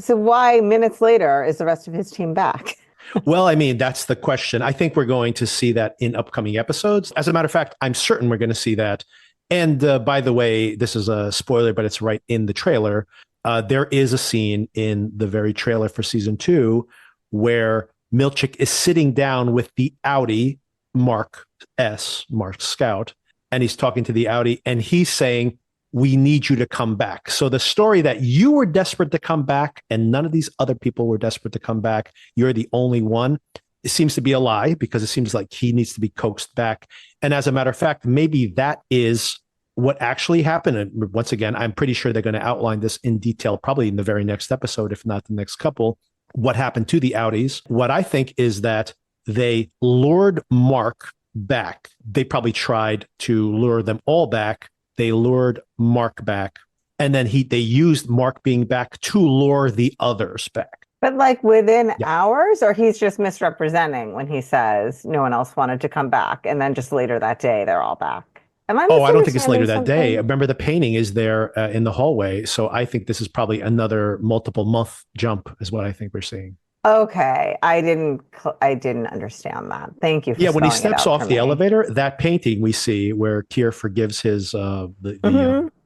why minutes later is the rest of his team back? Well, I mean, that's the question. I think we're going to see that in upcoming episodes. As a matter of fact, I'm certain we're going to see that. And by the way, this is a spoiler, but it's right in the trailer. There is a scene in the very trailer for season 2 where Milchik is sitting down with the Audi Mark Scout, and he's talking to the Audi, and he's saying, we need you to come back. So the story that you were desperate to come back and none of these other people were desperate to come back, you're the only one, it seems to be a lie, because it seems like he needs to be coaxed back. And as a matter of fact, maybe that is what actually happened. And once again, I'm pretty sure they're going to outline this in detail, probably in the very next episode, if not the next couple, what happened to the Audis. What I think is that they lured Mark back. They probably tried to lure them all back. They lured Mark back. And then they used Mark being back to lure the others back. But like within hours, or he's just misrepresenting when he says no one else wanted to come back, and then just later that day, they're all back? Am I I don't think it's later that something? day. Remember, the painting is there in the hallway. So I think this is probably another multiple month jump is what I think we're seeing. Okay, I didn't understand that. Thank you for when he spelling it steps out off for the me. elevator, that painting we see where Kier forgives his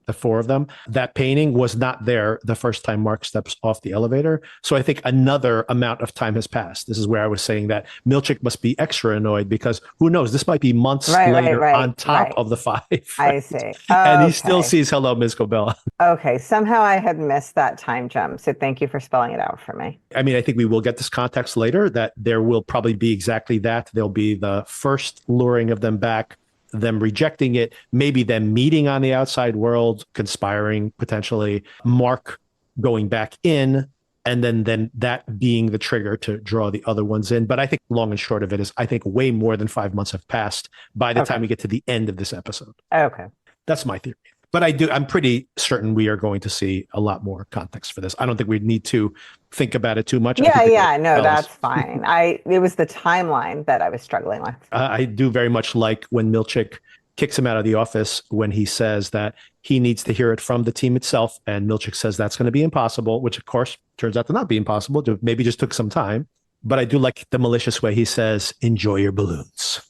the four of them, that painting was not there the first time Mark steps off the elevator. So I think another amount of time has passed. This is where I was saying that Milchik must be extra annoyed, because who knows, this might be months later on top of the 5. I see. And he still sees hello, Ms. Cobell. Okay, somehow I had missed that time jump. So thank you for spelling it out for me. I mean, I think we will get this context later, that there will probably be exactly that. There'll be the first luring of them back, them rejecting it, maybe them meeting on the outside world, conspiring potentially, Mark going back in, and then that being the trigger to draw the other ones in. But I think long and short of it is, I think way more than 5 months have passed by the time we get to the end of this episode. Okay. That's my theory. But I'm pretty certain we are going to see a lot more context for this. I don't think we need to think about it too much. I think No, that's fine. It was the timeline that I was struggling with. I do very much like when Milchik kicks him out of the office when he says that he needs to hear it from the team itself. And Milchik says that's going to be impossible, which of course turns out to not be impossible. Maybe just took some time. But I do like the malicious way he says, enjoy your balloons.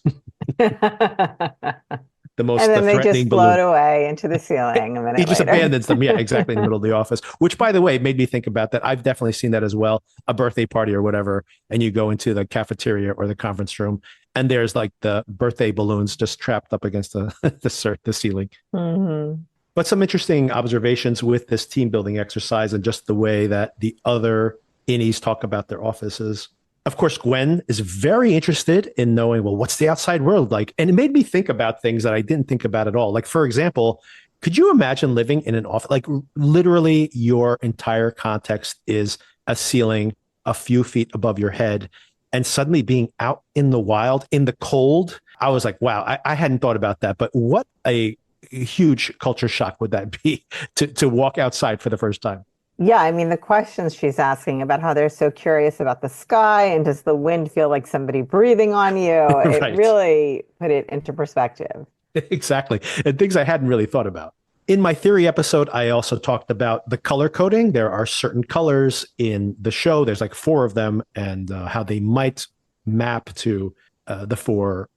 And then they just float away into the ceiling a minute He just later. abandons them. Yeah, exactly. In the middle of the office, which, by the way, made me think about that. I've definitely seen that as well. A birthday party or whatever. And you go into the cafeteria or the conference room and there's like the birthday balloons just trapped up against the ceiling. Mm-hmm. But some interesting observations with this team building exercise and just the way that the other innies talk about their offices. Of course, Gwen is very interested in knowing, well, what's the outside world like? And it made me think about things that I didn't think about at all. Like, for example, could you imagine living in an office? Like, literally, your entire context is a ceiling a few feet above your head, and suddenly being out in the wild, in the cold. I was like, wow, I hadn't thought about that. But what a huge culture shock would that be to walk outside for the first time? Yeah, I mean, the questions she's asking about how they're so curious about the sky and does the wind feel like somebody breathing on you? It Right. really put it into perspective. Exactly. And things I hadn't really thought about. In my theory episode, I also talked about the color coding. There are certain colors in the show. There's like 4 of them, and how they might map to the 4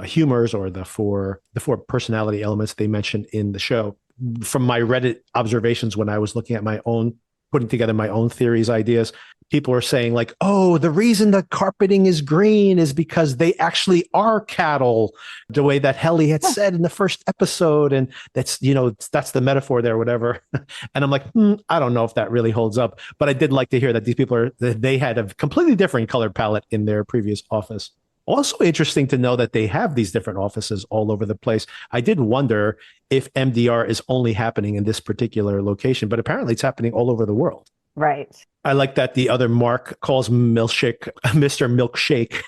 humors or the four personality elements they mentioned in the show. From my Reddit observations when I was looking at putting together my own theories, ideas, people are saying like, oh, the reason the carpeting is green is because they actually are cattle, the way that Helly had said in the first episode. And that's the metaphor there, whatever. And I'm like, I don't know if that really holds up. But I did like to hear that these people they had a completely different color palette in their previous office. Also interesting to know that they have these different offices all over the place. I did wonder if MDR is only happening in this particular location, but apparently it's happening all over the world. Right. I like that the other Mark calls Milchik Mr. Milkshake.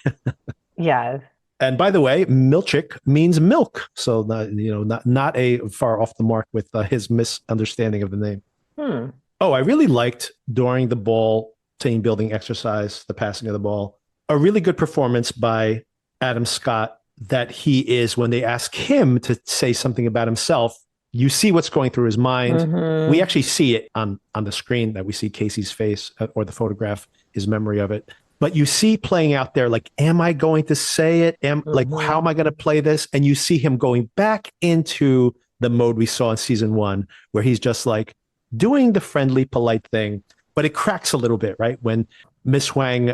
Yes. And by the way, Milchik means milk. So, not a far off the mark with his misunderstanding of the name. Oh, I really liked during the ball team building exercise, the passing of the ball, a really good performance by Adam Scott that he is, when they ask him to say something about himself, you see what's going through his mind. Mm-hmm. We actually see it on the screen that we see Casey's face or the photograph, his memory of it. But you see playing out there, like, am I going to say it? Like, how am I going to play this? And you see him going back into the mode we saw in season 1, where he's just like doing the friendly, polite thing, but it cracks a little bit, right? When Miss Huang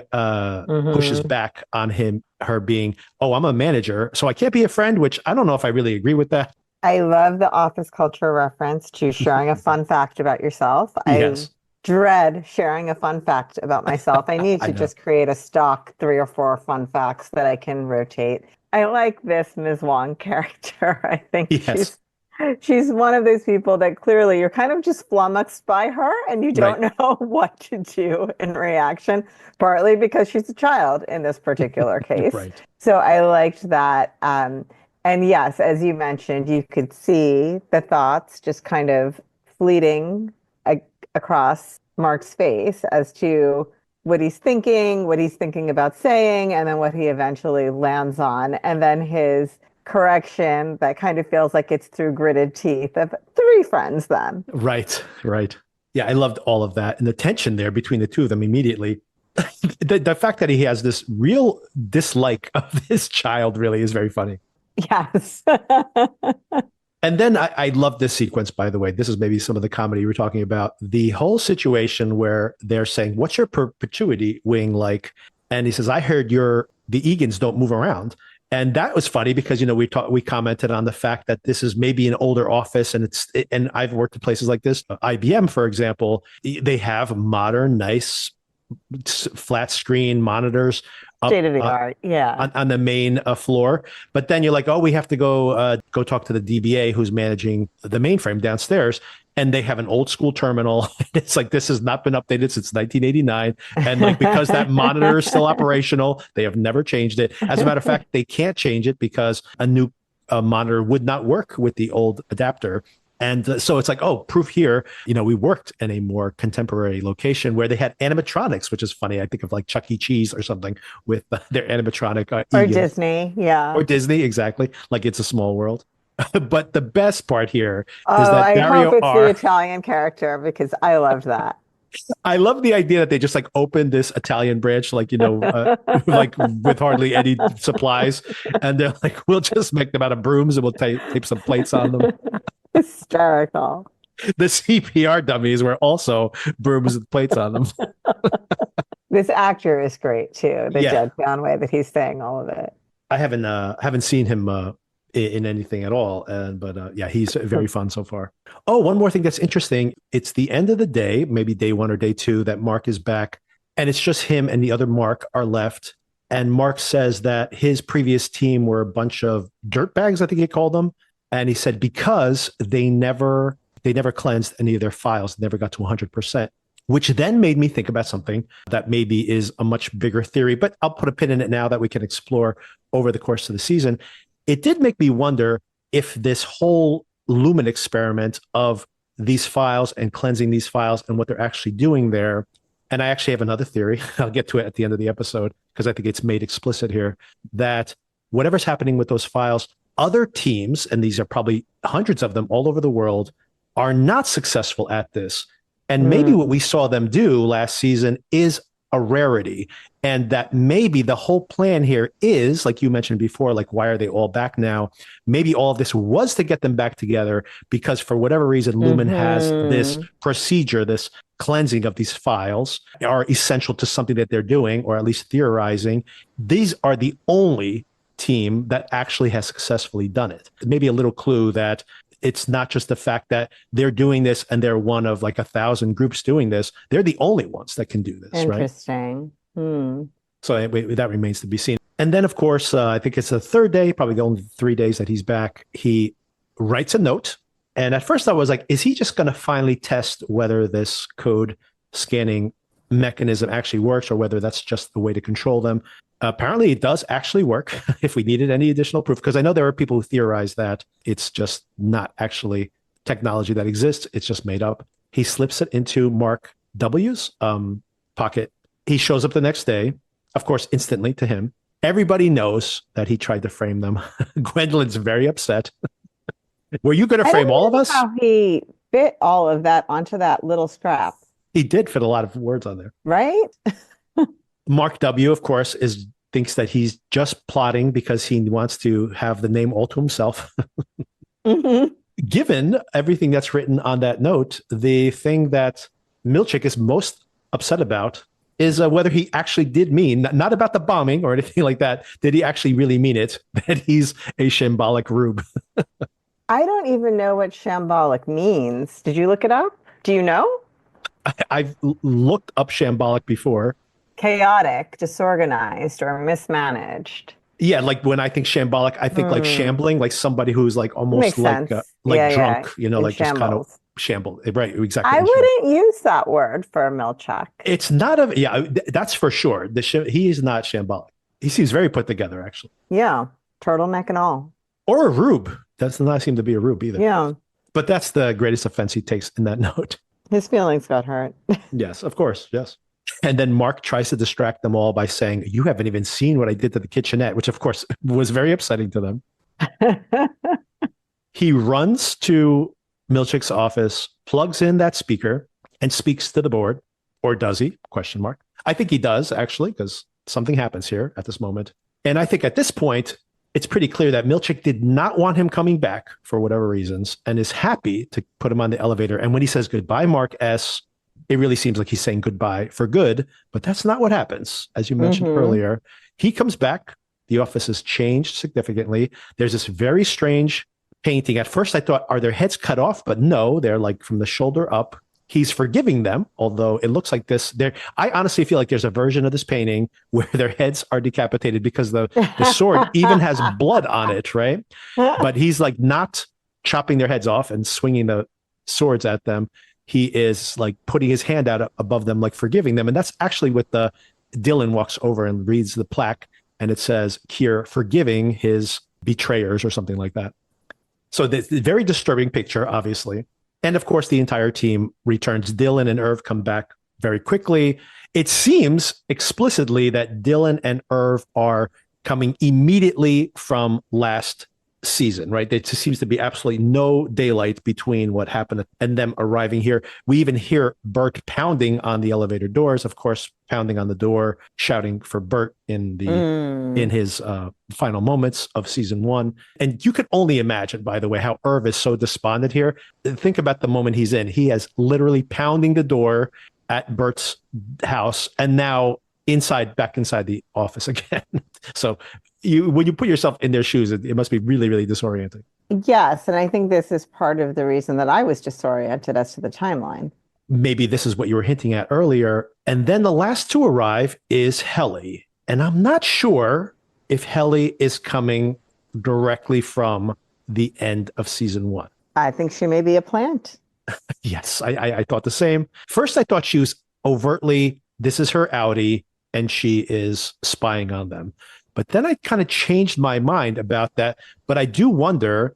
pushes back on her being, oh, I'm a manager, so I can't be a friend, which I don't know if I really agree with that. I love the office culture reference to sharing a fun fact about yourself. Yes. I dread sharing a fun fact about myself. I need to just create a stock 3 or 4 fun facts that I can rotate. I like this Ms. Wong character. I think she's one of those people that clearly you're kind of just flummoxed by her and you don't know what to do in reaction, partly because she's a child in this particular case. Right. So I liked that. And yes, as you mentioned, you could see the thoughts just kind of fleeting across Mark's face as to what he's thinking about saying, and then what he eventually lands on. And then his correction that kind of feels like it's through gritted teeth of 3 friends then. Right. Yeah, I loved all of that. And the tension there between the two of them immediately. The fact that he has this real dislike of this child really is very funny. Yes. And then I love this sequence, by the way. This is maybe some of the comedy you were talking about. The whole situation where they're saying, what's your perpetuity wing like? And he says, I heard the Egan's don't move around. And that was funny because, we commented on the fact that this is maybe an older office, and I've worked at places like this. IBM, for example, they have modern, nice flat screen monitors. State of the art, yeah. On the main floor. But then you're like, oh, we have to go talk to the DBA who's managing the mainframe downstairs. And they have an old school terminal. It's like, this has not been updated since 1989. And like, because that monitor is still operational, they have never changed it. As a matter of fact, they can't change it because a new monitor would not work with the old adapter. And so it's like, oh, proof here. We worked in a more contemporary location where they had animatronics, which is funny. I think of like Chuck E. Cheese or something with their animatronic Or Egan. Disney, yeah. Or Disney, exactly. Like It's a Small World. But the best part here is Oh, that I hope Dario it's the R. Italian character because I loved that. I love the idea that they just like opened this Italian branch, like, like with hardly any supplies. And they're like, we'll just make them out of brooms and we'll tape some plates on them. Hysterical. The CPR dummies were also brooms with plates on them. This actor is great too. The Yeah. deadpan way that he's saying all of it. I haven't seen him in anything at all. But yeah, he's very fun so far. Oh, one more thing that's interesting. It's the end of the day, maybe day 1 or day 2, that Mark is back. And it's just him and the other Mark are left. And Mark says that his previous team were a bunch of dirtbags, I think he called them. And he said because they never cleansed any of their files, never got to 100%, which then made me think about something that maybe is a much bigger theory, but I'll put a pin in it now that we can explore over the course of the season. It did make me wonder if this whole Lumen experiment of these files and cleansing these files and what they're actually doing there. And I actually have another theory. I'll get to it at the end of the episode because I think it's made explicit here that whatever's happening with those files, other teams, and these are probably hundreds of them all over the world, are not successful at this. And maybe what we saw them do last season is a rarity. And that maybe the whole plan here is, like you mentioned before, like, why are they all back now? Maybe all of this was to get them back together because for whatever reason, Lumen has this procedure, this cleansing of these files are essential to something that they're doing, or at least theorizing. These are the only team that actually has successfully done it. Maybe a little clue that it's not just the fact that they're doing this and they're one of like 1,000 groups doing this. They're the only ones that can do this, right? Interesting. So that remains to be seen. And then, of course, I think it's the third day, probably the only 3 days that he's back. He writes a note. And at first I was like, is he just going to finally test whether this code scanning mechanism actually works or whether that's just the way to control them? Apparently it does actually work if we needed any additional proof, because I know there are people who theorize that it's just not actually technology that exists. It's just made up. He slips it into Mark W's pocket. He shows up the next day, of course, instantly to him. Everybody knows that he tried to frame them. Gwendolyn's very upset. Were you going to frame all of us? How he fit all of that onto that little scrap. He did fit a lot of words on there. Right? Mark W, of course, thinks that he's just plotting because he wants to have the name all to himself. Given everything that's written on that note, the thing that Milchik is most upset about is whether he actually did mean, not about the bombing or anything like that, did he actually really mean it, that he's a shambolic rube? I don't even know what shambolic means. Did you look it up? Do you know? I've looked up shambolic before. Chaotic, disorganized, or mismanaged. Yeah, like when I think shambolic, I think like shambling, like somebody who's like almost like drunk, like just kind of shambled. Right, exactly. I wouldn't use that word for Milchik. It's not that's for sure. He is not shambolic. He seems very put together, actually. Yeah, turtleneck and all. Or a rube. Does not seem to be a rube either. Yeah. But that's the greatest offense he takes in that note. His feelings got hurt. Yes, of course. Yes. And then Mark tries to distract them all by saying, you haven't even seen what I did to the kitchenette, which of course was very upsetting to them. He runs to Milchik's office, plugs in that speaker and speaks to the board. Or does he? Question mark. I think he does, actually, because something happens here at this moment. And I think at this point, it's pretty clear that Milchik did not want him coming back for whatever reasons and is happy to put him on the elevator. And when he says goodbye, Mark S., it really seems like he's saying goodbye for good, but that's not what happens. As you mentioned earlier, he comes back. The office has changed significantly. There's this very strange painting. At first I thought, are their heads cut off? But no, they're like from the shoulder up. He's forgiving them, although it looks like this. I honestly feel like there's a version of this painting where their heads are decapitated because the sword even has blood on it, right? But he's like not chopping their heads off and swinging the swords at them. He is like putting his hand out above them, like forgiving them. And that's actually what Dylan walks over and reads the plaque, and it says, Kier forgiving his betrayers or something like that. So the very disturbing picture, obviously. And of course, the entire team returns. Dylan and Irv come back very quickly. It seems explicitly that Dylan and Irv are coming immediately from last season, right? There just seems to be absolutely no daylight between what happened and them arriving here. We even hear Bert pounding on the elevator doors, of course, pounding on the door, shouting for Bert in his final moments of season 1. And you could only imagine, by the way, how Irv is so despondent here. Think about the moment he's in. He has literally pounding the door at Bert's house, and now back inside the office again. So when you put yourself in their shoes, it must be really, really disorienting. Yes, and I think this is part of the reason that I was disoriented as to the timeline. Maybe this is what you were hinting at earlier. And then the last to arrive is Helly. And I'm not sure if Helly is coming directly from the end of season 1. I think she may be a plant. Yes, I thought the same. First, I thought she was overtly, this is her outie, and she is spying on them. But then I kind of changed my mind about that. But I do wonder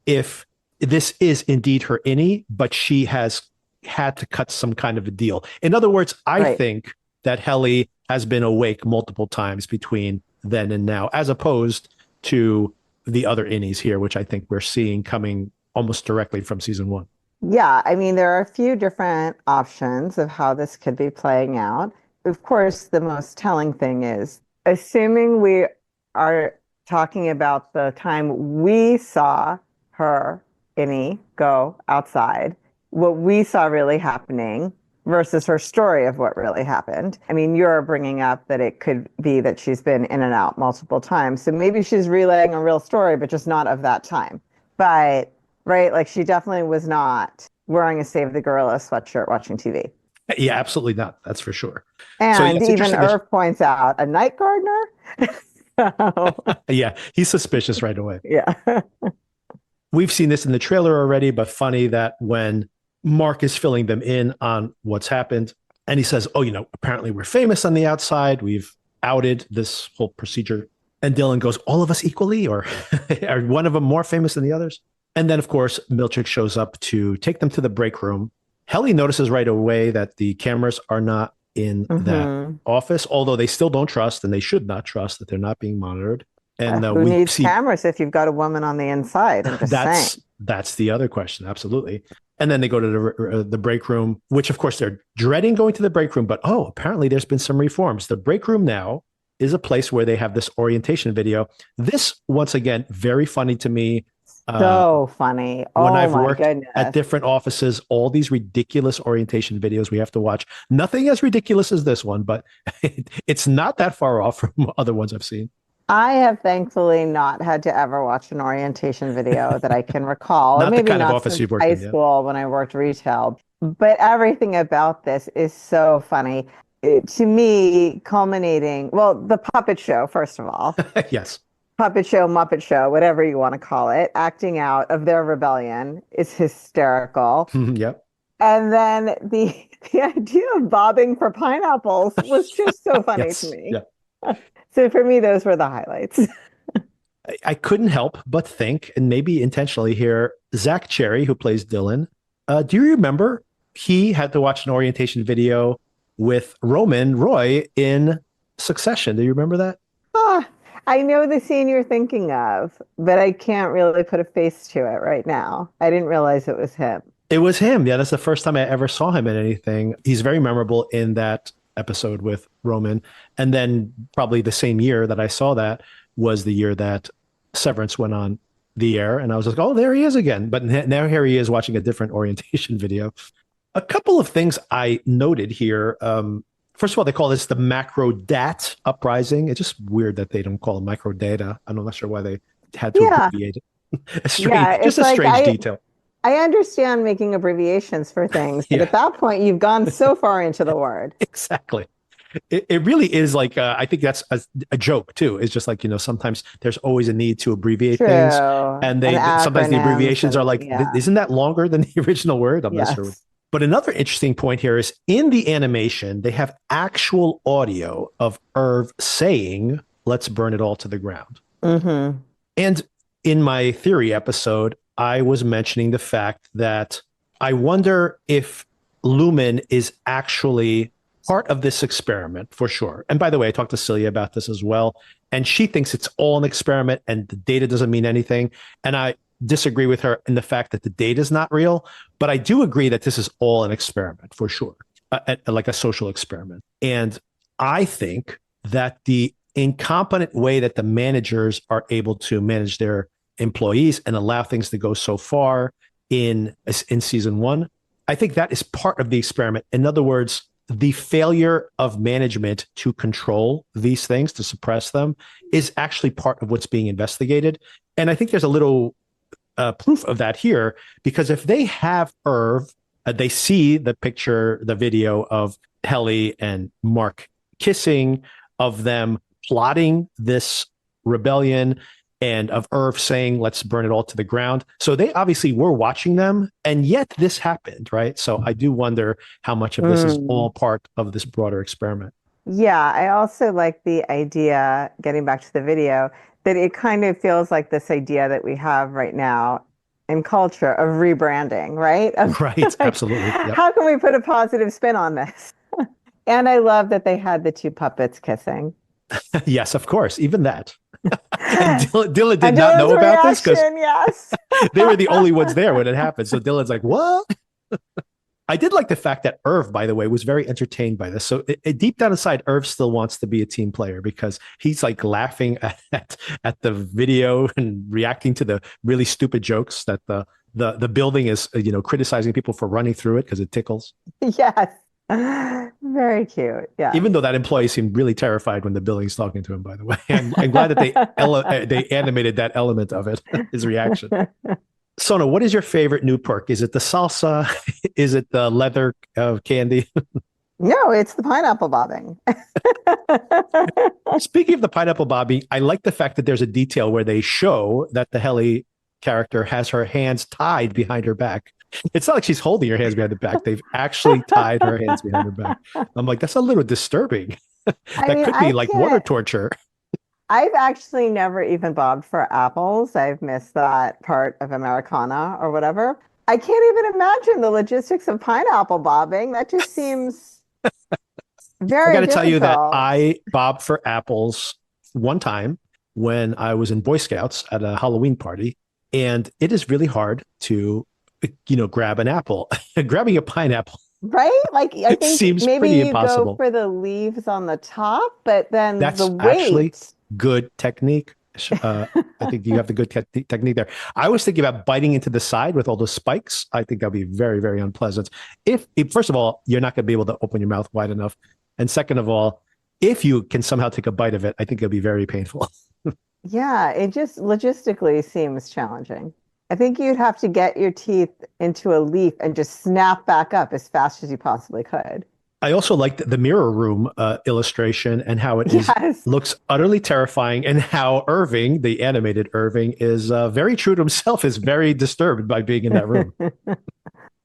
if this is indeed her innie, but she has had to cut some kind of a deal. In other words, I think that Helly has been awake multiple times between then and now, as opposed to the other innies here, which I think we're seeing coming almost directly from season 1. Yeah, I mean, there are a few different options of how this could be playing out. Of course, the most telling thing is, assuming we are talking about the time we saw her, innie, go outside, what we saw really happening versus her story of what really happened. I mean, you're bringing up that it could be that she's been in and out multiple times. So maybe she's relaying a real story, but just not of that time. But, right, like she definitely was not wearing a Save the Gorilla sweatshirt watching TV. Yeah, absolutely not. That's for sure. And so even Irv points out, a night gardener? Yeah, he's suspicious right away. Yeah. We've seen this in the trailer already, but funny that when Mark is filling them in on what's happened, and he says, apparently we're famous on the outside. We've outed this whole procedure. And Dylan goes, all of us equally, or are one of them more famous than the others? And then, of course, Milchik shows up to take them to the break room. Helly notices right away that the cameras are not in that office, although they still don't trust, and they should not trust that they're not being monitored. And who needs cameras if you've got a woman on the inside? I'm just saying. That's the other question. Absolutely. And then they go to the break room, which, of course, they're dreading going to the break room. But, apparently there's been some reforms. The break room now is a place where they have this orientation video. This, once again, very funny to me. So funny. When I've worked at different offices, all these ridiculous orientation videos we have to watch. Nothing as ridiculous as this one, but it's not that far off from other ones I've seen. I have thankfully not had to ever watch an orientation video that I can recall. Not maybe the kind not of office you've worked high in, school when I worked retail. But everything about this is so funny. To me, culminating, the puppet show, first of all. Yes. Puppet show, Muppet show, whatever you want to call it, acting out of their rebellion is hysterical. Yep. And then the idea of bobbing for pineapples was just so funny to me. Yeah. So for me, those were the highlights. I couldn't help but think, and maybe intentionally here, Zach Cherry, who plays Dylan, do you remember he had to watch an orientation video with Roman Roy in Succession? Do you remember that? I know the scene you're thinking of, but I can't really put a face to it right now. I didn't realize it was him. It was him. Yeah, that's the first time I ever saw him in anything. He's very memorable in that episode with Roman. And then probably the same year that I saw that was the year that Severance went on the air. And I was like, oh, there he is again. But now here he is watching a different orientation video. A couple of things I noted here. First of all, they call this the macro dat uprising. It's just weird that they don't call it micro data. I'm not sure why they had to abbreviate it. A strange detail. I understand making abbreviations for things, but at that point, you've gone so far into the word. Exactly. It really is like, I think that's a joke too. It's just like, sometimes there's always a need to abbreviate things. And sometimes the abbreviations are like, isn't that longer than the original word? I'm not sure. But another interesting point here is in the animation, they have actual audio of Irv saying, let's burn it all to the ground. Mm-hmm. And in my theory episode, I was mentioning the fact that I wonder if Lumen is actually part of this experiment for sure. And by the way, I talked to Celia about this as well. And she thinks it's all an experiment and the data doesn't mean anything. And I disagree with her in the fact that the data is not real. But I do agree that this is all an experiment for sure, like a social experiment. And I think that the incompetent way that the managers are able to manage their employees and allow things to go so far in season one, I think that is part of the experiment. In other words, the failure of management to control these things, to suppress them, is actually part of what's being investigated. And I think there's a little proof of that here, because if they have Irv, they see the picture, the video of Helly and Mark kissing, of them plotting this rebellion, and of Irv saying, let's burn it all to the ground. So they obviously were watching them, and yet this happened, right? So I do wonder how much of this is all part of this broader experiment. Yeah, I also like the idea, getting back to the video, that it kind of feels like this idea that we have right now in culture of rebranding, right? Right, Like, absolutely. Yep. how can we put a positive spin on this? And I love that they had the two puppets kissing. Yes, of course, even that. And Dylan did And not know Dylan's about this because reaction, yes. they were the only ones there when it happened. So Dylan's like, what? I did like the fact that Irv, by the way, was very entertained by this. So deep down inside, Irv still wants to be a team player because he's like laughing at the video and reacting to the really stupid jokes that the building is, criticizing people for running through it because it tickles. Yes. Very cute. Yeah. Even though that employee seemed really terrified when the building's talking to him, by the way. I'm glad that they animated that element of it, his reaction. Sona, what is your favorite new perk? Is it the salsa? Is it the leather candy? No, it's the pineapple bobbing. Speaking of the pineapple bobbing, I like the fact that there's a detail where they show that the Helly character has her hands tied behind her back. It's not like she's holding her hands behind the back. They've actually tied her hands behind her back. I'm like, that's a little disturbing. That could be like water torture. I've actually never even bobbed for apples. I've missed that part of Americana or whatever. I can't even imagine the logistics of pineapple bobbing. That just seems very I got to tell you that difficult. I bobbed for apples one time when I was in Boy Scouts at a Halloween party, and it is really hard to, grab an apple. Grabbing a pineapple, Right? Like I it think seems maybe pretty you impossible. go for the leaves on the top, but then That's the actually weight. good technique. I think you have the good technique there. I was thinking about biting into the side with all the spikes. I think that'd be very, very unpleasant. If first of all, you're not going to be able to open your mouth wide enough, and second of all, if you can somehow take a bite of it, I think it'll be very painful. Yeah, it just logistically seems challenging. I think you'd have to get your teeth into a leaf and just snap back up as fast as you possibly could. I also liked the mirror room illustration and how it Yes. looks utterly terrifying, and how Irving, the animated Irving, is very true to himself, is very disturbed by being in that room.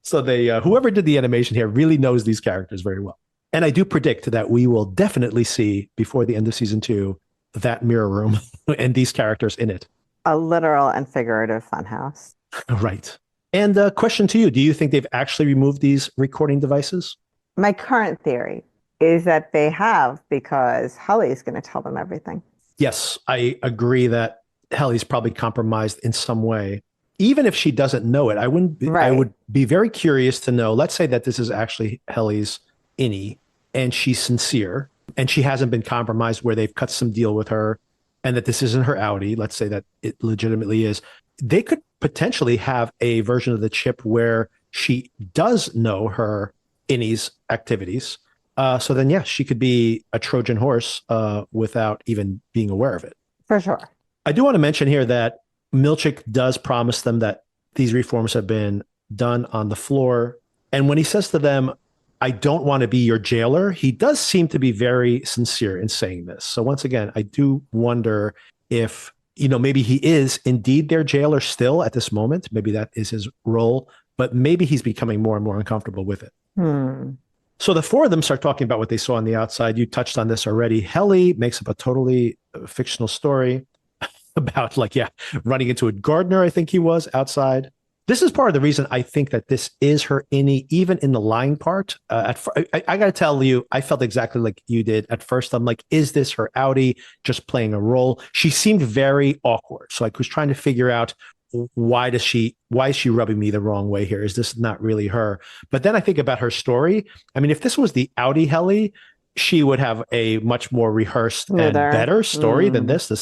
So they whoever did the animation here really knows these characters very well. And I do predict that we will definitely see before the end of season 2 that mirror room and these characters in it. A literal and figurative funhouse. Right. And question to you, do you think they've actually removed these recording devices? My current theory is that they have because Helly's going to tell them everything. Yes, I agree that Helly's probably compromised in some way. Even if she doesn't know it, I would be very curious to know, let's say that this is actually Helly's innie and she's sincere and she hasn't been compromised where they've cut some deal with her and that this isn't her outie. Let's say that it legitimately is. They could potentially have a version of the chip where she does know her innie's activities. So then, yes, she could be a Trojan horse without even being aware of it. For sure. I do want to mention here that Milchik does promise them that these reforms have been done on the floor. And when he says to them, I don't want to be your jailer, he does seem to be very sincere in saying this. So once again, I do wonder if, maybe he is indeed their jailer still at this moment. Maybe that is his role, but maybe he's becoming more and more uncomfortable with it. So the four of them start talking about what they saw on the outside. You touched on this already. Helly makes up a totally fictional story. about like, yeah, running into a gardener, I think he was outside. This is part of the reason I think that this is her innie, even in the lying part. I got to tell you, I felt exactly like you did at first. I'm like, is this her outie just playing a role? She seemed very awkward. So I was trying to figure out why is she rubbing me the wrong way here? Is this not really her? But then I think about her story. I mean, if this was the outie Helly, she would have a much more rehearsed and Smoother. better story than this. It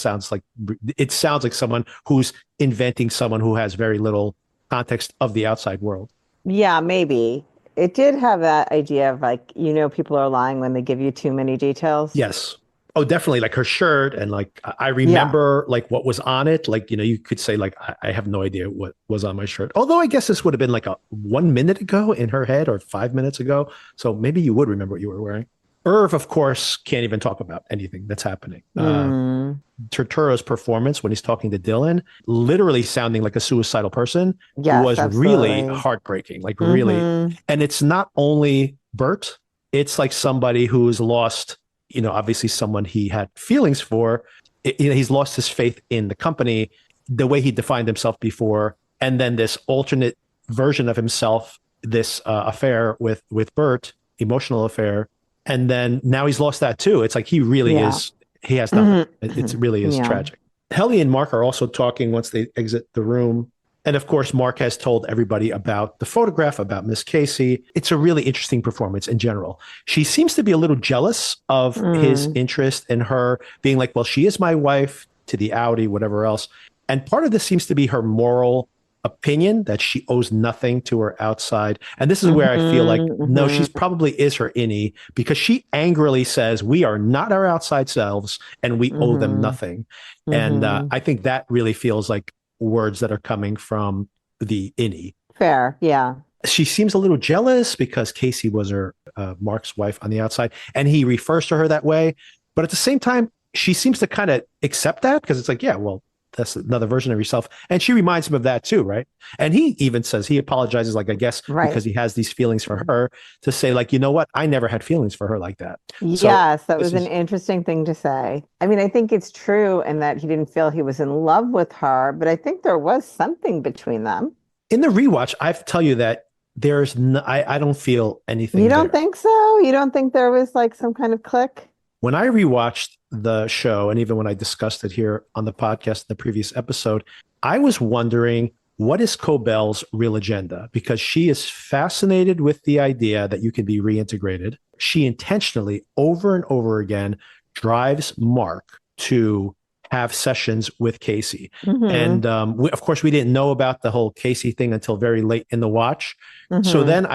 sounds like someone who's inventing someone who has very little context of the outside world. Yeah, maybe. It did have that idea of like, people are lying when they give you too many details. Yes. Oh, definitely. Like her shirt, and like I Yeah. remember like what was on it. Like, you could say like I have no idea what was on my shirt. Although I guess this would have been like a 1 minute ago in her head or 5 minutes ago. So maybe you would remember what you were wearing. Irv, of course, can't even talk about anything that's happening. Mm. Turturro's performance when he's talking to Dylan, literally sounding like a suicidal person, Yes, was really absolutely. heartbreaking. Like really, Hmm. and it's not only Bert; it's like somebody who's lost, obviously someone he had feelings for. He's lost his faith in the company, the way he defined himself before, and then this alternate version of himself, this affair with Bert, emotional affair, and then now he's lost that too. It's like he really Yeah. is. He has nothing. It Mhm. really is Yeah. tragic. Helly and Mark are also talking once they exit the room. And of course, Mark has told everybody about the photograph, about Miss Casey. It's a really interesting performance in general. She seems to be a little jealous of his Mm. interest in her, being like, well, she is my wife, to the Audi, whatever else. And part of this seems to be her moral opinion that she owes nothing to her outside. And this is where I feel like, Hmm. no, Hmm. she's probably is her innie, because she angrily says, we are not our outside selves and we owe them Hmm. nothing. And Hmm. I think that really feels like words that are coming from the innie. Fair. Yeah. She seems a little jealous because Casey was her Mark's wife on the outside, and he refers to her that way. But at the same time, she seems to kind of accept that, because it's like, yeah, well, that's another version of yourself. And she reminds him of that too, right? And he even says, he apologizes, like, I guess because Right. he has these feelings for her, to say, like, you know what? I never had feelings for her like that. So Yes, that this was an is interesting thing to say. I mean, I think it's true in that he didn't feel he was in love with her, but I think there was something between them. in the rewatch. I have to tell you that there's no, I don't feel You anything don't there. think so? You don't think there was like some kind of click? When I rewatched the show, and even when I discussed it here on the podcast in the previous episode, I was wondering, what is Cobell's real agenda? Because she is fascinated with the idea that you can be reintegrated. She intentionally, over and over again, drives Mark to have sessions with Casey. Hmm. And of course, we didn't know about the whole Casey thing until very late in the watch. So Hmm. then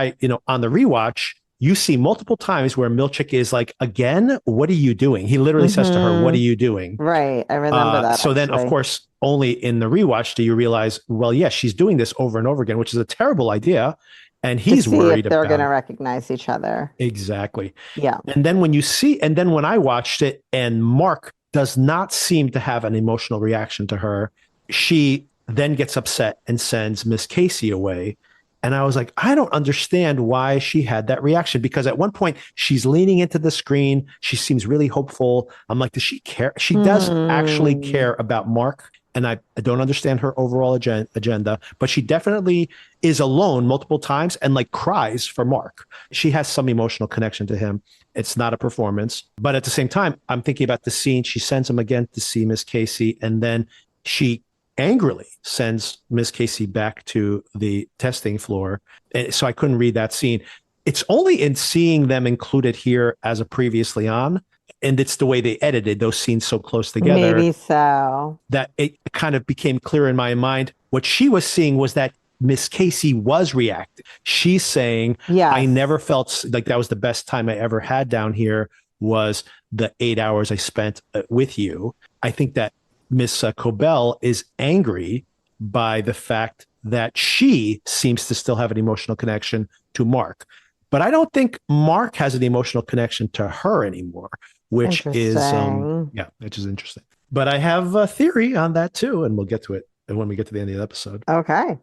on the rewatch, you see multiple times where Milchik is like, again, what are you doing? He literally says to her, what Hmm. are you doing? Right. I remember that So then, of actually. course, only in the rewatch do you realize, well, yes, she's doing this over and over again, which is a terrible idea. And To he's see worried if they're going about to it. recognize each other. Exactly. Yeah. And then when I watched it and Mark does not seem to have an emotional reaction to her, she then gets upset and sends Miss Casey away. And I was like, I don't understand why she had that reaction, because at one point she's leaning into the screen. She seems really hopeful. I'm like, does she care? She does actually Hmm. care about Mark. And I don't understand her overall agenda, but she definitely is alone multiple times and like cries for Mark. She has some emotional connection to him. It's not a performance. But at the same time, I'm thinking about the scene. She sends him again to see Miss Casey, and then she angrily sends Miss Casey back to the testing floor. So I couldn't read that scene. It's only in seeing them included here as a previously on, and it's the way they edited those scenes so close together, Maybe so. that it kind of became clear in my mind. What she was seeing was that Miss Casey was reacting. She's saying, I Yes. never felt like that was the best time I ever had down here, was the 8 hours I spent with you. I think that Miss Cobell is angry by the fact that she seems to still have an emotional connection to Mark. But I don't think Mark has an emotional connection to her anymore, Interesting. which is interesting. But I have a theory on that too, and we'll get to it when we get to the end of the episode. Okay.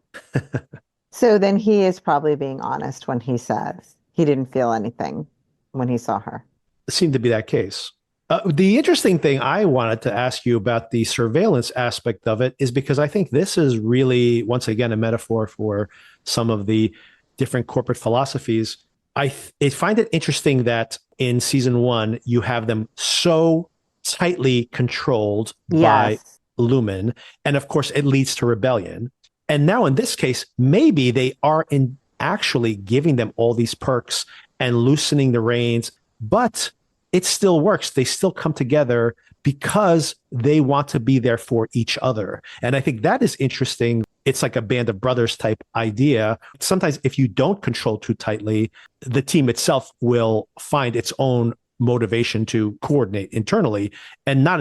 So then he is probably being honest when he says he didn't feel anything when he saw her. It seemed to be that case. The interesting thing I wanted to ask you about the surveillance aspect of it is because I think this is really, once again, a metaphor for some of the different corporate philosophies. I find it interesting that in season one, you have them so tightly controlled by Yes. Lumen. And of course, it leads to rebellion. And now in this case, maybe they are in actually giving them all these perks and loosening the reins, but it still works. They still come together because they want to be there for each other. And I think that is interesting. It's like a band of brothers type idea. Sometimes if you don't control too tightly, the team itself will find its own motivation to coordinate internally and not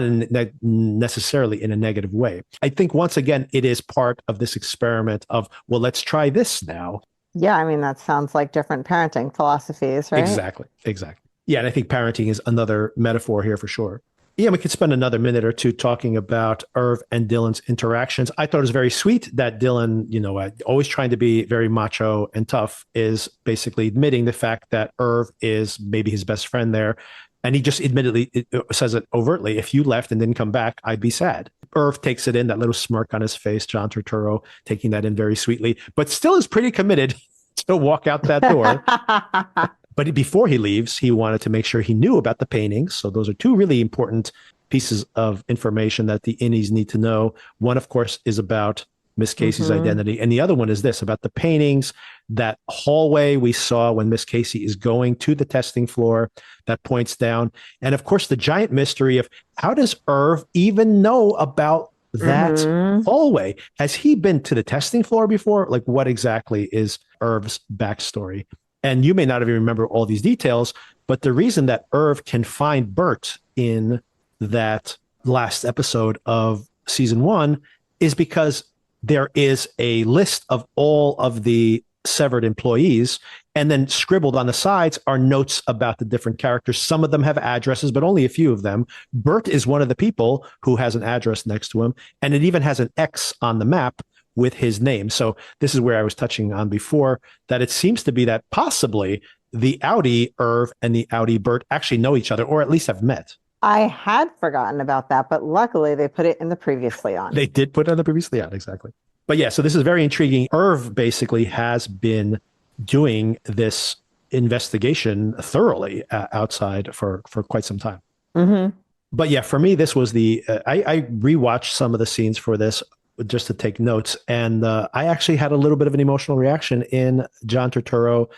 necessarily in a negative way. I think once again, it is part of this experiment of, well, let's try this now. Yeah, I mean, that sounds like different parenting philosophies, right? Exactly. Exactly. Yeah. And I think parenting is another metaphor here for sure. Yeah, we could spend another minute or two talking about Irv and Dylan's interactions. I thought it was very sweet that Dylan, always trying to be very macho and tough, is basically admitting the fact that Irv is maybe his best friend there. And he just admittedly says it overtly. If you left and didn't come back, I'd be sad. Irv takes it in, that little smirk on his face, John Turturro taking that in very sweetly, but still is pretty committed to walk out that door. But before he leaves, he wanted to make sure he knew about the paintings. So those are two really important pieces of information that the innies need to know. One, of course, is about Miss Casey's identity. And the other one is this, about the paintings, that hallway we saw when Miss Casey is going to the testing floor that points down. And of course, the giant mystery of how does Irv even know about that hallway? Has he been to the testing floor before? Like, what exactly is Irv's backstory? And you may not even remember all these details, but the reason that Irv can find Bert in that last episode of season one is because there is a list of all of the severed employees, and then scribbled on the sides are notes about the different characters. Some of them have addresses, but only a few of them. Bert is one of the people who has an address next to him, and it even has an X on the map with his name. So this is where I was touching on before, that it seems to be that possibly the Audi Irv and the Audi Bert actually know each other, or at least have met. I had forgotten about that, but luckily they put it in the previously on. They did put it on the previously on, exactly. But yeah, so this is very intriguing. Irv basically has been doing this investigation thoroughly outside for quite some time. But yeah, for me, this was I rewatched some of the scenes for this just to take notes. And I actually had a little bit of an emotional reaction in John Turturro.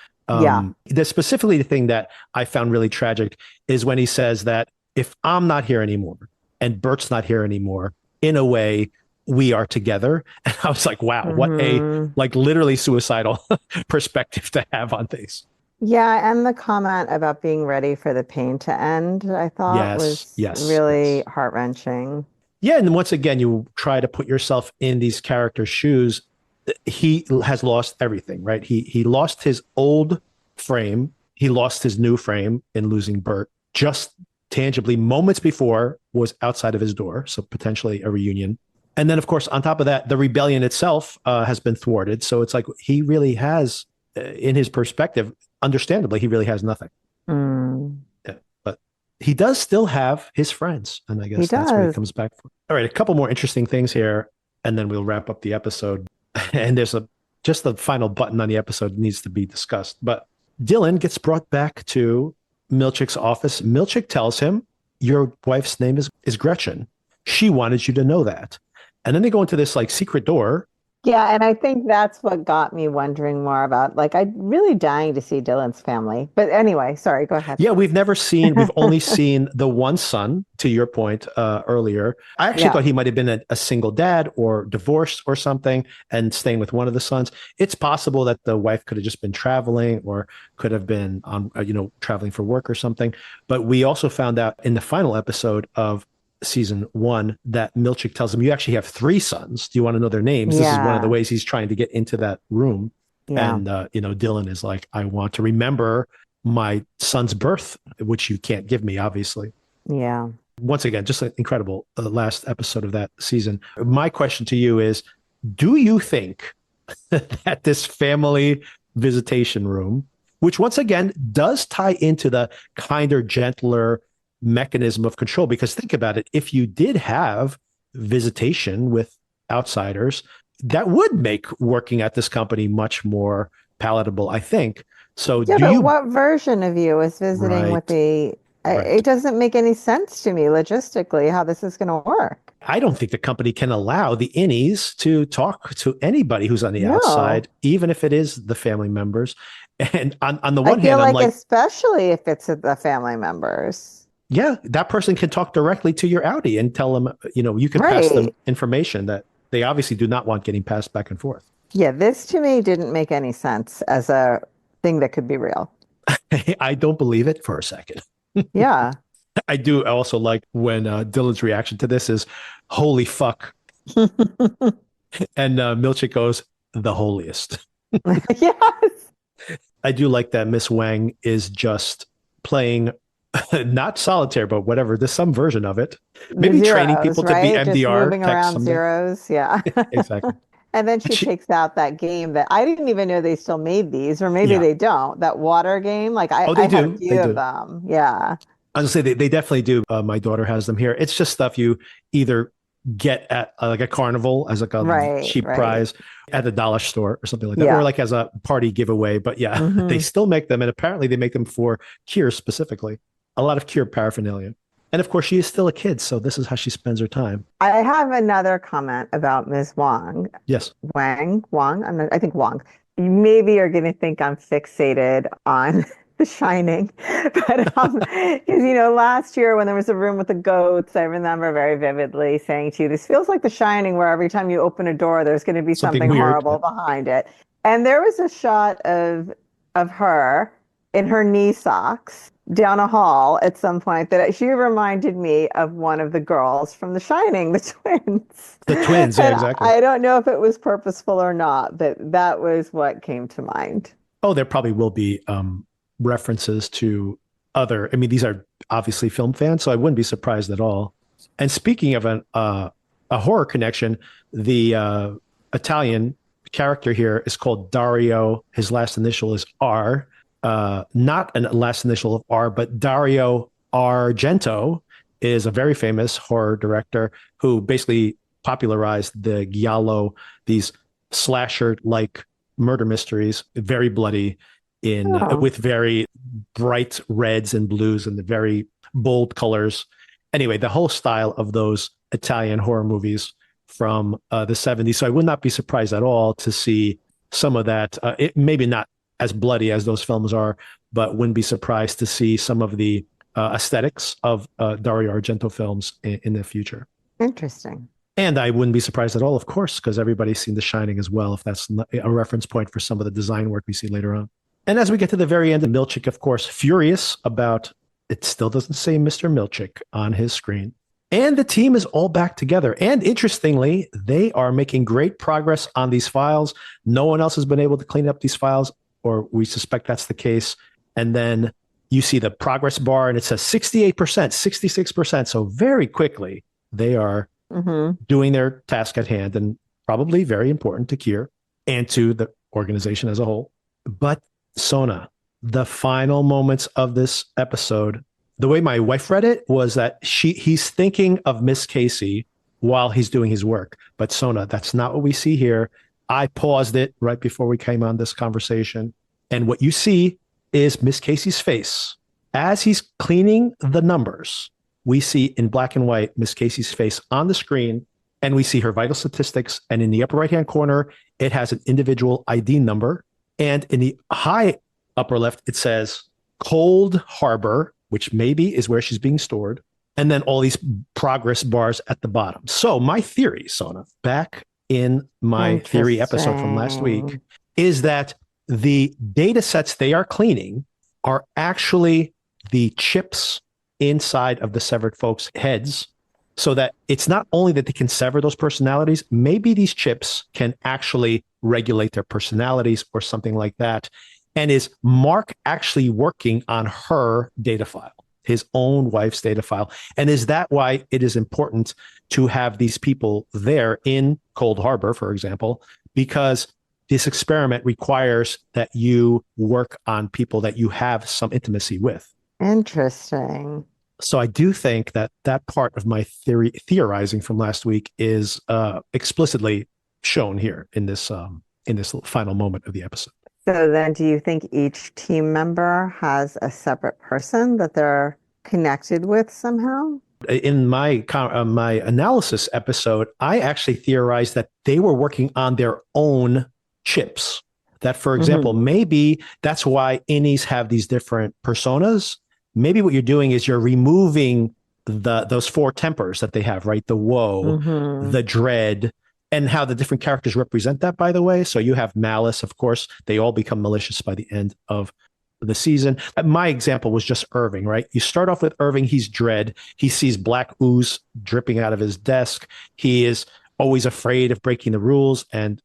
Specifically, the thing that I found really tragic is when he says that if I'm not here anymore and Bert's not here anymore, in a way, we are together. And I was like, wow, what a literally suicidal perspective to have on things. Yeah, and the comment about being ready for the pain to end, I thought was really heart-wrenching. Yeah, and once again, you try to put yourself in these characters' shoes. He has lost everything, right? He lost his old frame. He lost his new frame in losing Bert. Just tangibly, moments before, was outside of his door, so potentially a reunion. And then, of course, on top of that, the rebellion itself has been thwarted. So it's like he really has, in his perspective, understandably, he really has nothing. He does still have his friends, and I guess that's what he comes back for. All right, a couple more interesting things here, and then we'll wrap up the episode. And there's just the final button on the episode needs to be discussed. But Dylan gets brought back to Milchik's office. Milchik tells him, your wife's name is Gretchen. She wanted you to know that. And then they go into this secret door. Yeah, and I think that's what got me wondering more about, I'm really dying to see Dylan's family. But anyway, sorry, go ahead. Yeah, we've only seen the one son, to your point earlier. I actually thought he might have been a single dad or divorced or something and staying with one of the sons. It's possible that the wife could have just been traveling or could have been on, traveling for work or something. But we also found out in the final episode of season one that Milchik tells him, you actually have three sons. Do you want to know their names? This is one of the ways he's trying to get into that room. And, Dylan is like, I want to remember my son's birth, which you can't give me, obviously. Yeah. Once again, just an incredible last episode of that season. My question to you is, do you think that this family visitation room, which once again does tie into the kinder, gentler mechanism of control. Because think about it, if you did have visitation with outsiders, that would make working at this company much more palatable, I think. So Yeah, do but you what version of you is visiting with right, the right. it doesn't make any sense to me logistically how this is going to work. I don't think the company can allow the innies to talk to anybody who's on the No. outside, even if it is the family members. And on the I one feel hand, I'm like like, especially if it's the family members. yeah, that person can talk directly to your Audi and tell them, you could pass them Right. information that they obviously do not want getting passed back and forth. Yeah, this to me didn't make any sense as a thing that could be real. I don't believe it for a second. Yeah. I do also like when Dylan's reaction to this is, holy fuck. And Milchik goes, the holiest. Yes. I do like that Miss Wang is just playing not solitaire, but whatever, there's some version of it. The Maybe training zeros, people to be right? Just MDR moving techs around someday. zeros. Yeah. Exactly. And then But she takes out that game that I didn't even know they still made these, or maybe yeah. they don't. That water game. Like I, Oh, they I had a do. They few of do. them. Yeah. I was gonna say they definitely do. My daughter has them here. It's just stuff you either get at like a carnival as like a Right, cheap right. prize at the dollar store or something like that, or Yeah. like as a party giveaway. But yeah, they Hmm. still make them, and apparently they make them for Cure specifically. A lot of Cure paraphernalia, and of course she is still a kid, so this is how she spends her time. I have another comment about Ms. Wang. Yes, Wang. I think Wang. You maybe are going to think I'm fixated on The Shining, but 'cause, last year when there was a room with the goats, I remember very vividly saying to you, "This feels like The Shining, where every time you open a door, there's going to be something something weird. horrible behind it." And there was a shot of her in her knee socks down a hall at some point that she reminded me of one of the girls from The Shining, the twins. The twins, yeah, And exactly. I don't know if it was purposeful or not, but that was what came to mind. Oh, there probably will be references to other. I mean, these are obviously film fans, so I wouldn't be surprised at all. And speaking of a horror connection, the Italian character here is called Dario. His last initial is R, not a last initial of R, but Dario Argento is a very famous horror director who basically popularized the giallo, these slasher-like murder mysteries, very bloody, in Oh, with very bright reds and blues and the very bold colors. Anyway, the whole style of those Italian horror movies from the 70s. So I would not be surprised at all to see some of that. It maybe not as bloody as those films are, but wouldn't be surprised to see some of the aesthetics of Dario Argento films in the future. interesting. And I wouldn't be surprised at all, of course, because everybody's seen The Shining as well, if that's a reference point for some of the design work we see later on. And as we get to the very end, Milchik, of course, furious about it still doesn't say Mr. Milchik on his screen. And the team is all back together. And interestingly, they are making great progress on these files. No one else has been able to clean up these files, or we suspect that's the case. And then you see the progress bar, and it says 68%, 66%. So very quickly, they are Hmm. doing their task at hand, and probably very important to Kier and to the organization as a whole. But Sona, the final moments of this episode, the way my wife read it was that he's thinking of Miss Casey while he's doing his work. But Sona, that's not what we see here. I paused it right before we came on this conversation. And what you see is Miss Casey's face. As he's cleaning the numbers, we see in black and white Miss Casey's face on the screen, and we see her vital statistics. And in the upper right-hand corner, it has an individual ID number. And in the high upper left, it says Cold Harbor, which maybe is where she's being stored. And then all these progress bars at the bottom. So my theory, Sona, back in my theory episode from last week, Interesting. is that the data sets they are cleaning are actually the chips inside of the severed folks' heads, so that it's not only that they can sever those personalities, maybe these chips can actually regulate their personalities or something like that. And is Mark actually working on her data file, his own wife's data file? And is that why it is important to have these people there in Cold Harbor, for example? Because this experiment requires that you work on people that you have some intimacy with. Interesting. So I do think that that part of my theorizing from last week is explicitly shown here in this final moment of the episode. So then do you think each team member has a separate person that they're connected with somehow? In my analysis episode, I actually theorized that they were working on their own chips. That, for example, maybe that's why innies have these different personas. Maybe what you're doing is you're removing those four tempers that they have, right? The woe, the dread, and how the different characters represent that, by the way. So you have malice, of course. They all become malicious by the end of the season. My example was just Irving, right? You start off with Irving. He's dread. He sees black ooze dripping out of his desk. He is always afraid of breaking the rules and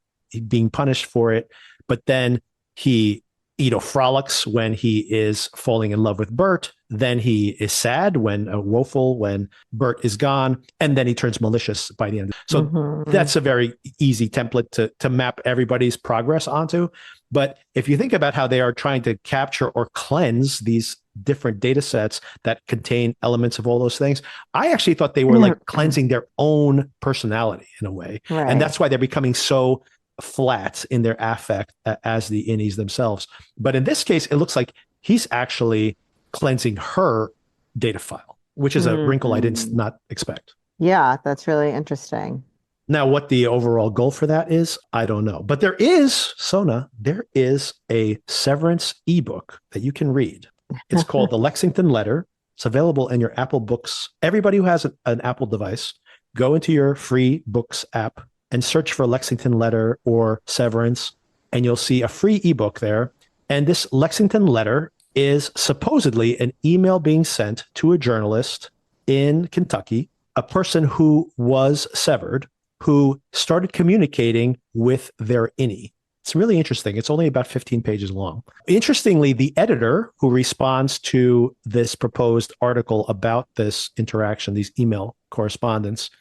being punished for it. But then he, frolics when he is falling in love with Bert. Then he is sad woeful when Bert is gone. And then he turns malicious by the end. So that's a very easy template to map everybody's progress onto. But if you think about how they are trying to capture or cleanse these different data sets that contain elements of all those things, I actually thought they were like cleansing their own personality in a way. Right. And that's why they're becoming so flat in their affect as the innies themselves. But in this case, it looks like he's actually cleansing her data file, which is a wrinkle I did not expect. Yeah, that's really interesting. Now, what the overall goal for that is, I don't know. But there is, Sona, there is a Severance ebook that you can read. It's called The Lexington Letter. It's available in your Apple Books. Everybody who has an Apple device, go into your free books app and search for Lexington Letter or Severance, and you'll see a free ebook there. And this Lexington Letter is supposedly an email being sent to a journalist in Kentucky, a person who was severed, who started communicating with their innie. It's really interesting. It's only about 15 pages long. Interestingly, the editor who responds to this proposed article about this interaction, these email correspondence,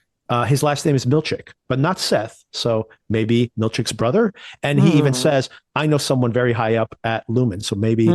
his last name is Milchik, but not Seth. So maybe Milchik's brother. And he even says, I know someone very high up at Lumen. So maybe,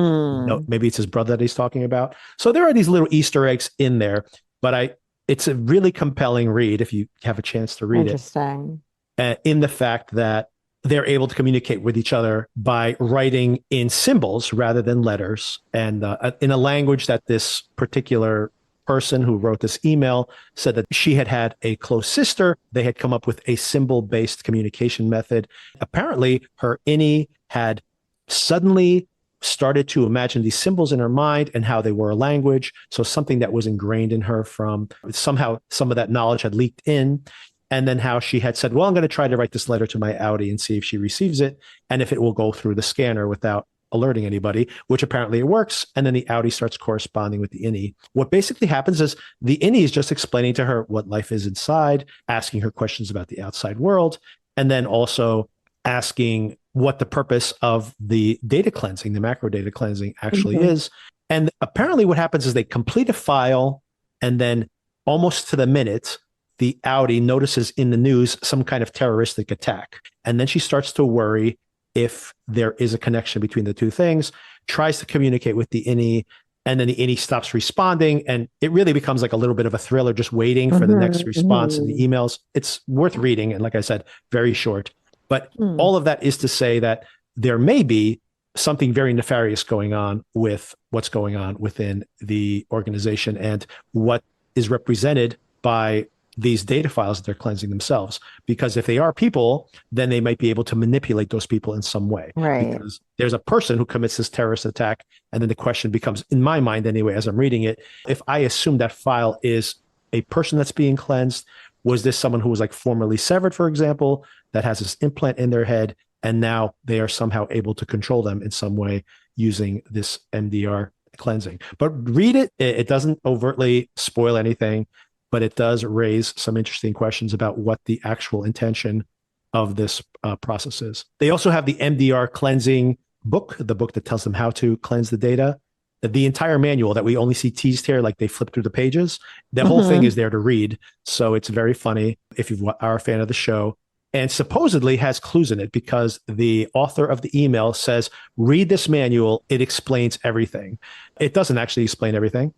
maybe it's his brother that he's talking about. So there are these little Easter eggs in there, but it's a really compelling read if you have a chance to read Interesting. it. In the fact that they're able to communicate with each other by writing in symbols rather than letters, and in a language that this particular person who wrote this email said that she had a close sister. They had come up with a symbol-based communication method. Apparently, her innie had suddenly started to imagine these symbols in her mind and how they were a language. So something that was ingrained in her from somehow some of that knowledge had leaked in. And then how she had said, well, I'm going to try to write this letter to my outie and see if she receives it and if it will go through the scanner without alerting anybody, which apparently it works. And then the outie starts corresponding with the innie. What basically happens is the innie is just explaining to her what life is inside, asking her questions about the outside world, and then also asking what the purpose of the data cleansing, the macro data cleansing actually is. And apparently what happens is they complete a file, and then almost to the minute, the outie notices in the news some kind of terroristic attack. And then she starts to worry if there is a connection between the two things, tries to communicate with the innie, and then the innie stops responding. And it really becomes like a little bit of a thriller, just waiting for the next response in the emails. It's worth reading. And like I said, very short. But all of that is to say that there may be something very nefarious going on with what's going on within the organization and what is represented by these data files that they're cleansing themselves. Because if they are people, then they might be able to manipulate those people in some way. Right. Because there's a person who commits this terrorist attack. And then the question becomes, in my mind anyway, as I'm reading it, if I assume that file is a person that's being cleansed, was this someone who was like formerly severed, for example, that has this implant in their head, and now they are somehow able to control them in some way using this MDR cleansing. But read it. It doesn't overtly spoil anything, but it does raise some interesting questions about what the actual intention of this process is. They also have the MDR cleansing book, the book that tells them how to cleanse the data. The entire manual that we only see teased here, like they flip through the pages, the whole thing is there to read. So it's very funny. If you are a fan of the show, and supposedly has clues in it because the author of the email says, read this manual. It explains everything. It doesn't actually explain everything,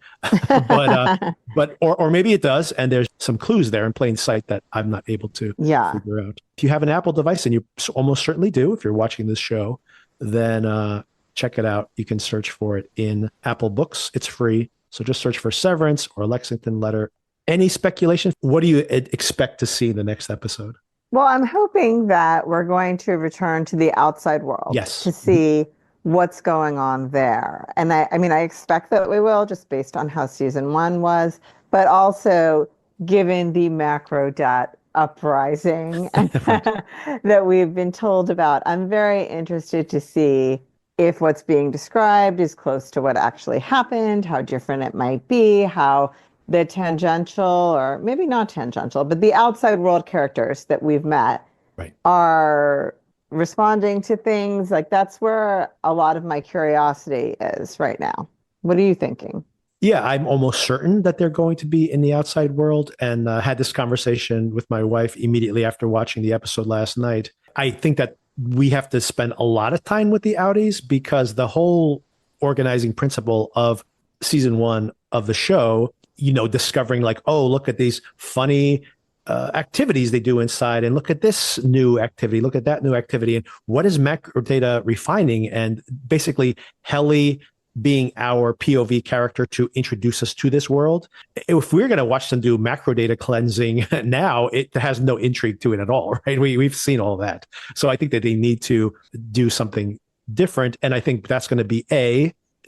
or maybe it does. And there's some clues there in plain sight that I'm not able to Yeah. figure out. If you have an Apple device, and you almost certainly do, if you're watching this show, then check it out. You can search for it in Apple Books. It's free. So just search for Severance or Lexington Letter. Any speculation? What do you expect to see in the next episode? Well, I'm hoping that we're going to return to the outside world Yes. to see what's going on there. And I mean, I expect that we will just based on how season one was, but also given the macro debt uprising Right. that we've been told about, I'm very interested to see if what's being described is close to what actually happened, how different it might be, how the tangential, or maybe not tangential, but the outside world characters that we've met Right. are responding to things. Like that's where a lot of my curiosity is right now. What are you thinking? Yeah, I'm almost certain that they're going to be in the outside world, and had this conversation with my wife immediately after watching the episode last night. I think that we have to spend a lot of time with the outies because the whole organizing principle of season one of the show, discovering like, oh, look at these funny activities they do inside, and look at this new activity, look at that new activity, and what is macro data refining, and basically Helly being our POV character to introduce us to this world. If we're going to watch them do macro data cleansing now, it has no intrigue to it at all, right? We've seen all that. So I think that they need to do something different. And I think that's going to be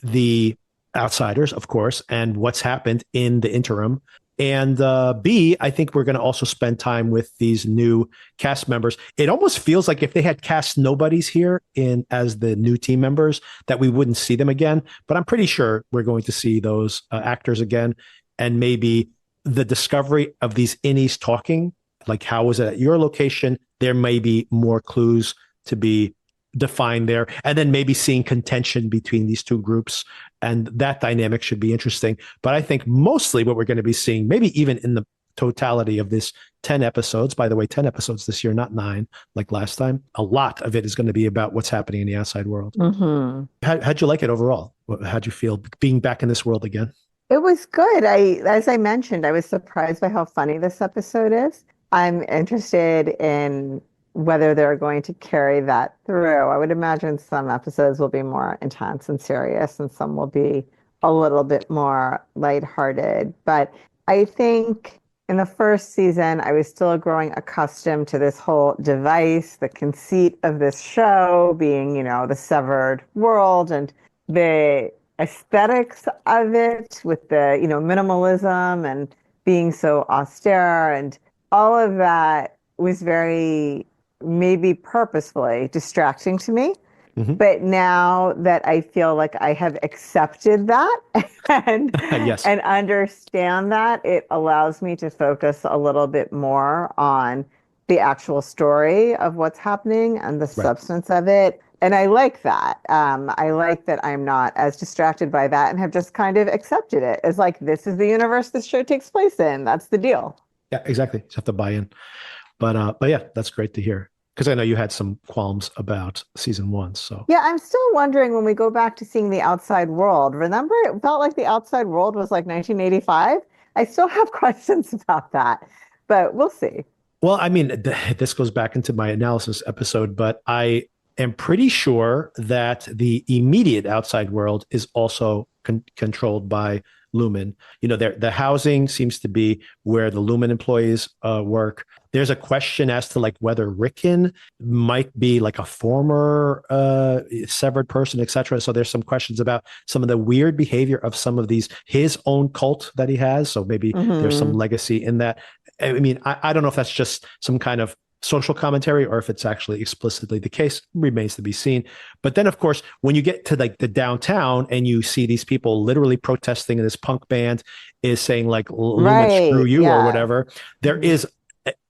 the outsiders, of course, and what's happened in the interim. And B, I think we're going to also spend time with these new cast members. It almost feels like if they had cast nobodies here in as the new team members, that we wouldn't see them again. But I'm pretty sure we're going to see those actors again, and maybe the discovery of these innies talking, like how was it at your location? There may be more clues to be defined there, and then maybe seeing contention between these two groups, and that dynamic should be interesting. But I think mostly what we're going to be seeing, maybe even in the totality of this 10 episodes, by the way, 10 episodes this year, not 9 like last time, a lot of it is going to be about what's happening in the outside world. How'd you like it overall? How'd you feel being back in this world again? It was good. As I mentioned, I was surprised by how funny this episode is. I'm interested in whether they're going to carry that through. I would imagine some episodes will be more intense and serious, and some will be a little bit more lighthearted. But I think in the first season, I was still growing accustomed to this whole device, the conceit of this show being, the severed world and the aesthetics of it with the, minimalism and being so austere, and all of that was very, maybe purposefully distracting to me. But now that I feel like I have accepted that and Yes. and understand that, it allows me to focus a little bit more on the actual story of what's happening and the substance of it. And I like that. I like that I'm not as distracted by that and have just kind of accepted it as like, this is the universe this show takes place in. That's the deal. Yeah, exactly. You have to buy in. But yeah, that's great to hear. Because I know you had some qualms about season one. So yeah, I'm still wondering when we go back to seeing the outside world. Remember, it felt like the outside world was like 1985. I still have questions about that, but we'll see. Well, I mean, this goes back into my analysis episode, but I am pretty sure that the immediate outside world is also controlled by Lumen. The housing seems to be where the Lumen employees work. There's a question as to like whether Rickon might be like a former severed person, etc. So there's some questions about some of the weird behavior of some of his own cult that he has. So maybe there's some legacy in that. I mean, I don't know if that's just some kind of social commentary or if it's actually explicitly the case, remains to be seen. But then, of course, when you get to like the downtown and you see these people literally protesting, and this punk band is saying like, Lumen, screw you, or whatever, there is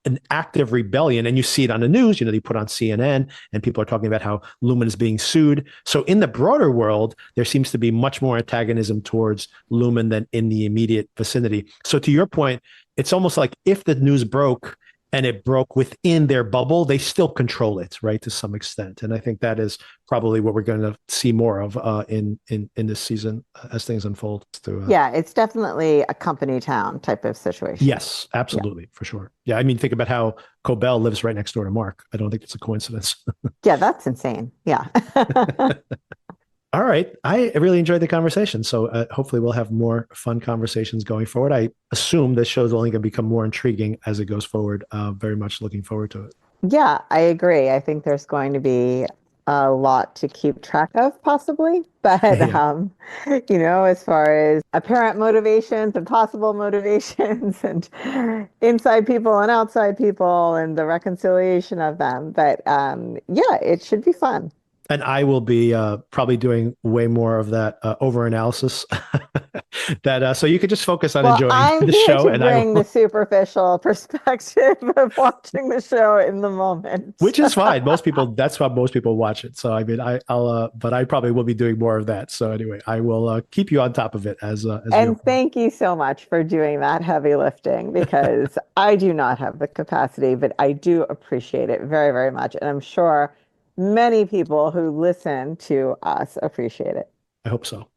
an active rebellion, and you see it on the news. They put on CNN and people are talking about how Lumen is being sued. So in the broader world, there seems to be much more antagonism towards Lumen than in the immediate vicinity. So to your point, it's almost like if the news broke and it broke within their bubble, they still control it, right, to some extent. And I think that is probably what we're going to see more of in this season as things unfold. Yeah, it's definitely a company town type of situation. Yes, Yeah. absolutely, for sure. Yeah, I mean, think about how Cobell lives right next door to Mark. I don't think it's a coincidence. Yeah, that's insane. Yeah. All right. I really enjoyed the conversation. So hopefully we'll have more fun conversations going forward. I assume this show's only going to become more intriguing as it goes forward. Very much looking forward to it. Yeah, I agree. I think there's going to be a lot to keep track of, possibly. But, Yeah. as far as apparent motivations and possible motivations and inside people and outside people and the reconciliation of them. But yeah, it should be fun. And I will be probably doing way more of that over analysis. That so you could just focus on Well, enjoying I'm the here show, to and I bring the will, superficial perspective of watching the show in the moment. which is fine. Most people, that's how most people watch it. So I mean, I'll, but I probably will be doing more of that. So anyway, I will keep you on top of it as we And go. thank you so much for doing that heavy lifting because I do not have the capacity, but I do appreciate it very, very much. And I'm sure many people who listen to us appreciate it. I hope so.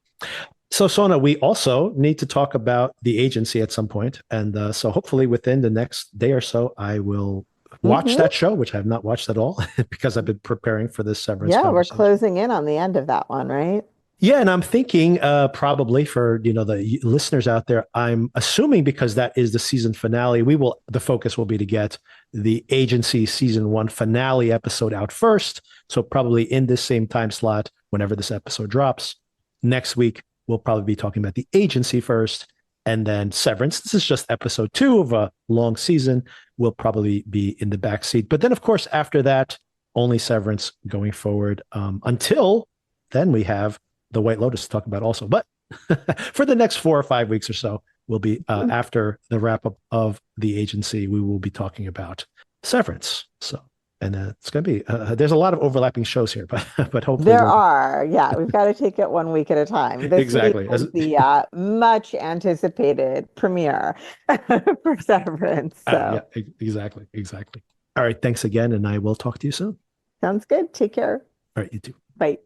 So, Sona, we also need to talk about the agency at some point. And so hopefully within the next day or so, I will watch Hmm. that show, which I have not watched at all because I've been preparing for this Severance Yeah, we're conversation. closing in on the end of that one, right? Yeah, and I'm thinking probably for the listeners out there, I'm assuming because that is the season finale, the focus will be to get the agency season one finale episode out first. So probably in this same time slot, whenever this episode drops, next week we'll probably be talking about the agency first, and then Severance. This is just episode two of a long season. Will probably be in the back seat, but then of course after that, only Severance going forward until then we have the White Lotus to talk about also. But for the next 4 or 5 weeks or so, we'll be after the wrap up of the agency, we will be talking about Severance. So, and it's going to be there's a lot of overlapping shows here, but hopefully There we'll are. Yeah, we've got to take it one week at a time. This week exactly was the much anticipated premiere for Severance. yeah, So exactly. All right, thanks again, and I will talk to you soon. sounds good. Take care. All right, you too. Bye.